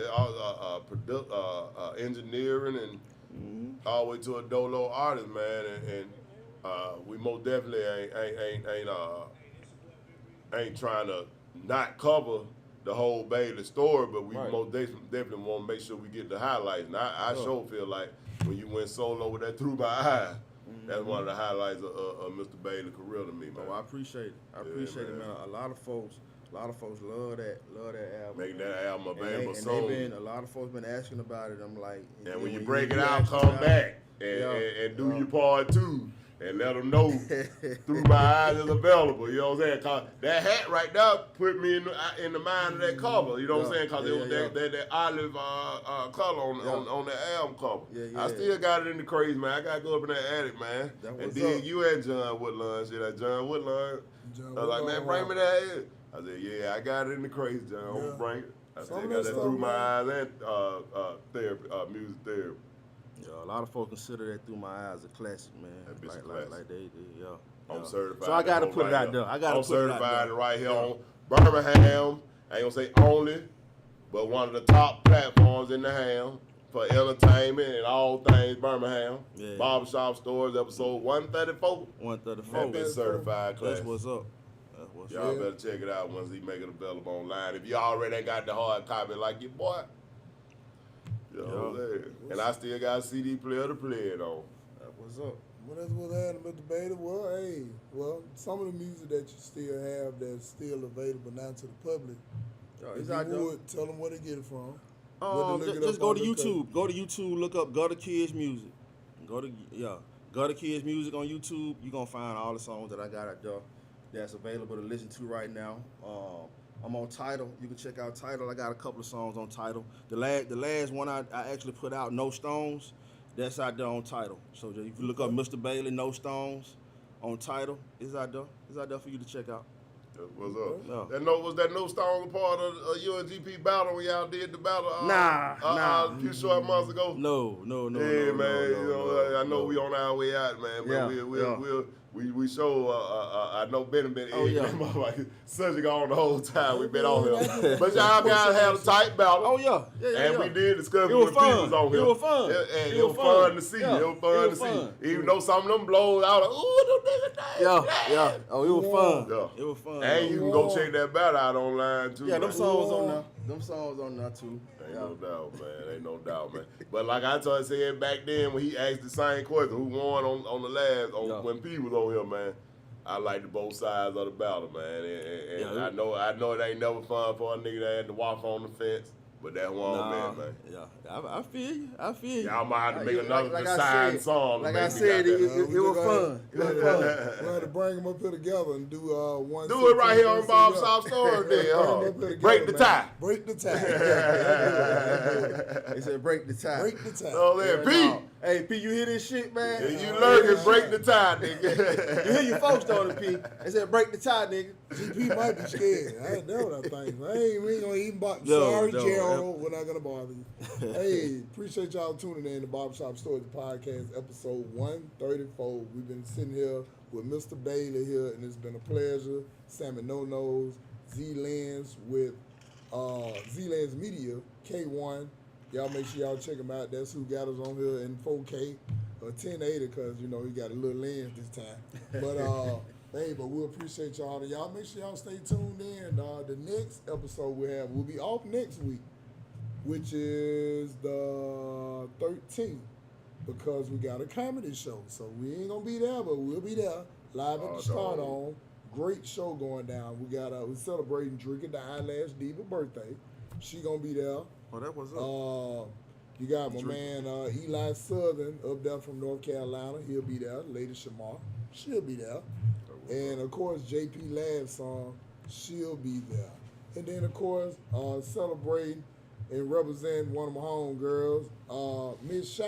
engineering and Mhm. all the way to a dolo artist, man, and we most definitely ain't trying to not cover the whole Bailey story, but we Right. most definitely want to make sure we get the highlights. And I Sure. sure feel like when you went solo with that Through My Eyes, that's one of the highlights of Mr. Bailey's career to me, man. Oh, I appreciate it. I Yeah, appreciate it, man. man. A lot of folks love that album. Make that album And available they soon. been a lot of folks been asking about it. I'm like, And when you then break it out, actually come out- back Yeah, and do yeah. your part too. And let them know Through My Eyes is available. You know what I'm saying? 'Cause that hat right there put me in the mind of that cover. You know what I'm Yeah, saying? Because yeah, it was yeah. that olive color on the album cover. Yeah, I yeah. still got it in the crazy, man. I got to go up in that attic, man. That And was dig up. you and John Woodlawn. Shit, that John Woodlawn. John I was like, man, Woodlawn. bring me that here. I said, yeah, I got it in the crazy, John. I'm Yeah. going to bring it. I Some still of got that that stuff, Through My man. Eyes and therapy, music therapy. Yeah, a lot of folks consider that Through My Eyes a classic, man. That bitch a Like classic. they yeah. I'm yeah. certified. So I gotta to put it right out here. there. I gotta I'm put it out certified there. right here Yeah. on Birmingham. I ain't gonna say only, but one of the top platforms in the ham for entertainment and all things Birmingham. Yeah. Barbershop Stores, episode 134. 134. That bitch certified class. That's what's up. That's what's Y'all up. better check it out once he make it available online. If you already ain't got the hard copy like your boy, you know what I'm saying? And I still got a CD player to play it on. That's what's up. Well, that's what's happening, Mr. Bailey. Well, hey, some of the music that you still have that's still available now to the public. Yo, If it's you out there. would, tell them where to get it from. What to look it Just up go on to the YouTube. Go to YouTube. Look up Gutter Kids Music. Gutter Kids Music on YouTube. You gonna find all the songs that I got out there that's available to listen to right now. I'm on Tidal. You can check out Tidal. I got a couple of songs on Tidal. The last one I actually put out, No Stones, that's out there on Tidal. So if you look up Mr. Bailey, No Stones on Tidal, it's out there. It's out there for you to check out. What's up? Yeah. Was that No Stone a part of UNGP battle when y'all did the battle? Nah. A few short months ago. No. Yeah, man. I know we on our way out, man. But Yeah, we show. I know Ben been Oh, yeah. subject on the whole time we been on here. But y'all guys had a tight battle. Oh yeah. And we did discuss It it when was people fun. was on here. It was fun. And It it was was fun fun. to see. Yeah. It was fun It to was see. fun. Even though some of them blows out, like, ooh, them niggas, Yeah. Oh, it was fun. Yeah. It was fun. And you can go check that battle out online too. Yeah, them man. songs on there. Them songs on there too. Ain't no doubt, man. Ain't no doubt, man. But like I said back then when he asked the same question, who won on the last, Yeah. when P was on here, man, I liked the both sides of the battle, man. And Yeah. I know it ain't never fun for a nigga that had to walk on the fence, but that one man, man. Yeah, I feel you. I feel you. Y'all might have to make Yeah, another I design said- song. to Like make I me said, got that. it was fun. It was fun. We'll have to bring them up here together and do one. Do it right here on Bob's Soft Story then, Bring 'em huh? up here together, Break the man. tie. Break the tie. They said break the tie. Break the tie. Oh, there, P. No. Hey, P, you hear this shit, man? If you lurking, break the tie, nigga. You hear your folks on it, P. They said break the tie, nigga. GP might be scared. That's what I think. We ain't gonna even bother. No, Sorry, no, Gerald. We're not gonna bother you. Hey, appreciate y'all tuning in to Barbershop Stories Podcast, episode 134. We've been sitting here with Mr. Bailey here, and it's been a pleasure. Sammy No Nose, Z-Lens with Z-Lens Media, K1. Y'all make sure y'all check him out. That's who got us on here in 4K or 1080 because, he got a little lens this time. But, hey, but we appreciate y'all. And y'all make sure y'all stay tuned in. The next episode we'll be off next week, which is the 13th, because we got a comedy show. So we ain't going to be there, but we'll be there. live at Oh, the Start dog. On. Great show going down. We celebrating Drinking the Eyelash Diva birthday. She gonna be there. Oh, that was up. You got my Drinking. man Eli Southern up there from North Carolina. He'll be there. Lady Shamar, she'll be there. And of course, JP Lab's song, she'll be there. And then of course, celebrating and representing one of my homegirls, Miss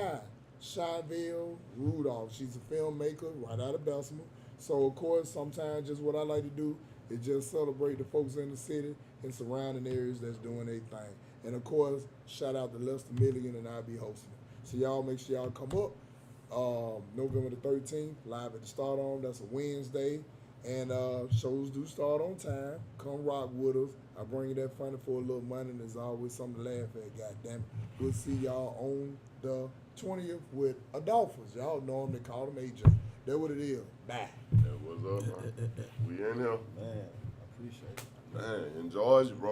Shyville Rudolph. She's a filmmaker right out of Bessemer. So of course, sometimes just what I like to do is just celebrate the folks in the city and surrounding areas that's doing their thing. And of course, shout out to Lester Milligan and I'll be hosting it. So y'all make sure y'all come up. November the 13th, live at the Start On. That's a Wednesday. And shows do start on time. Come rock with us. I bring you that funny for a little money, and there's always something to laugh at, goddamn it. We'll see y'all on the 20th with Adolphus. Y'all know him, they call him AJ. That's what it is. Bye. That was up, man. We in here. Man, I appreciate it. Man, enjoy you, bro.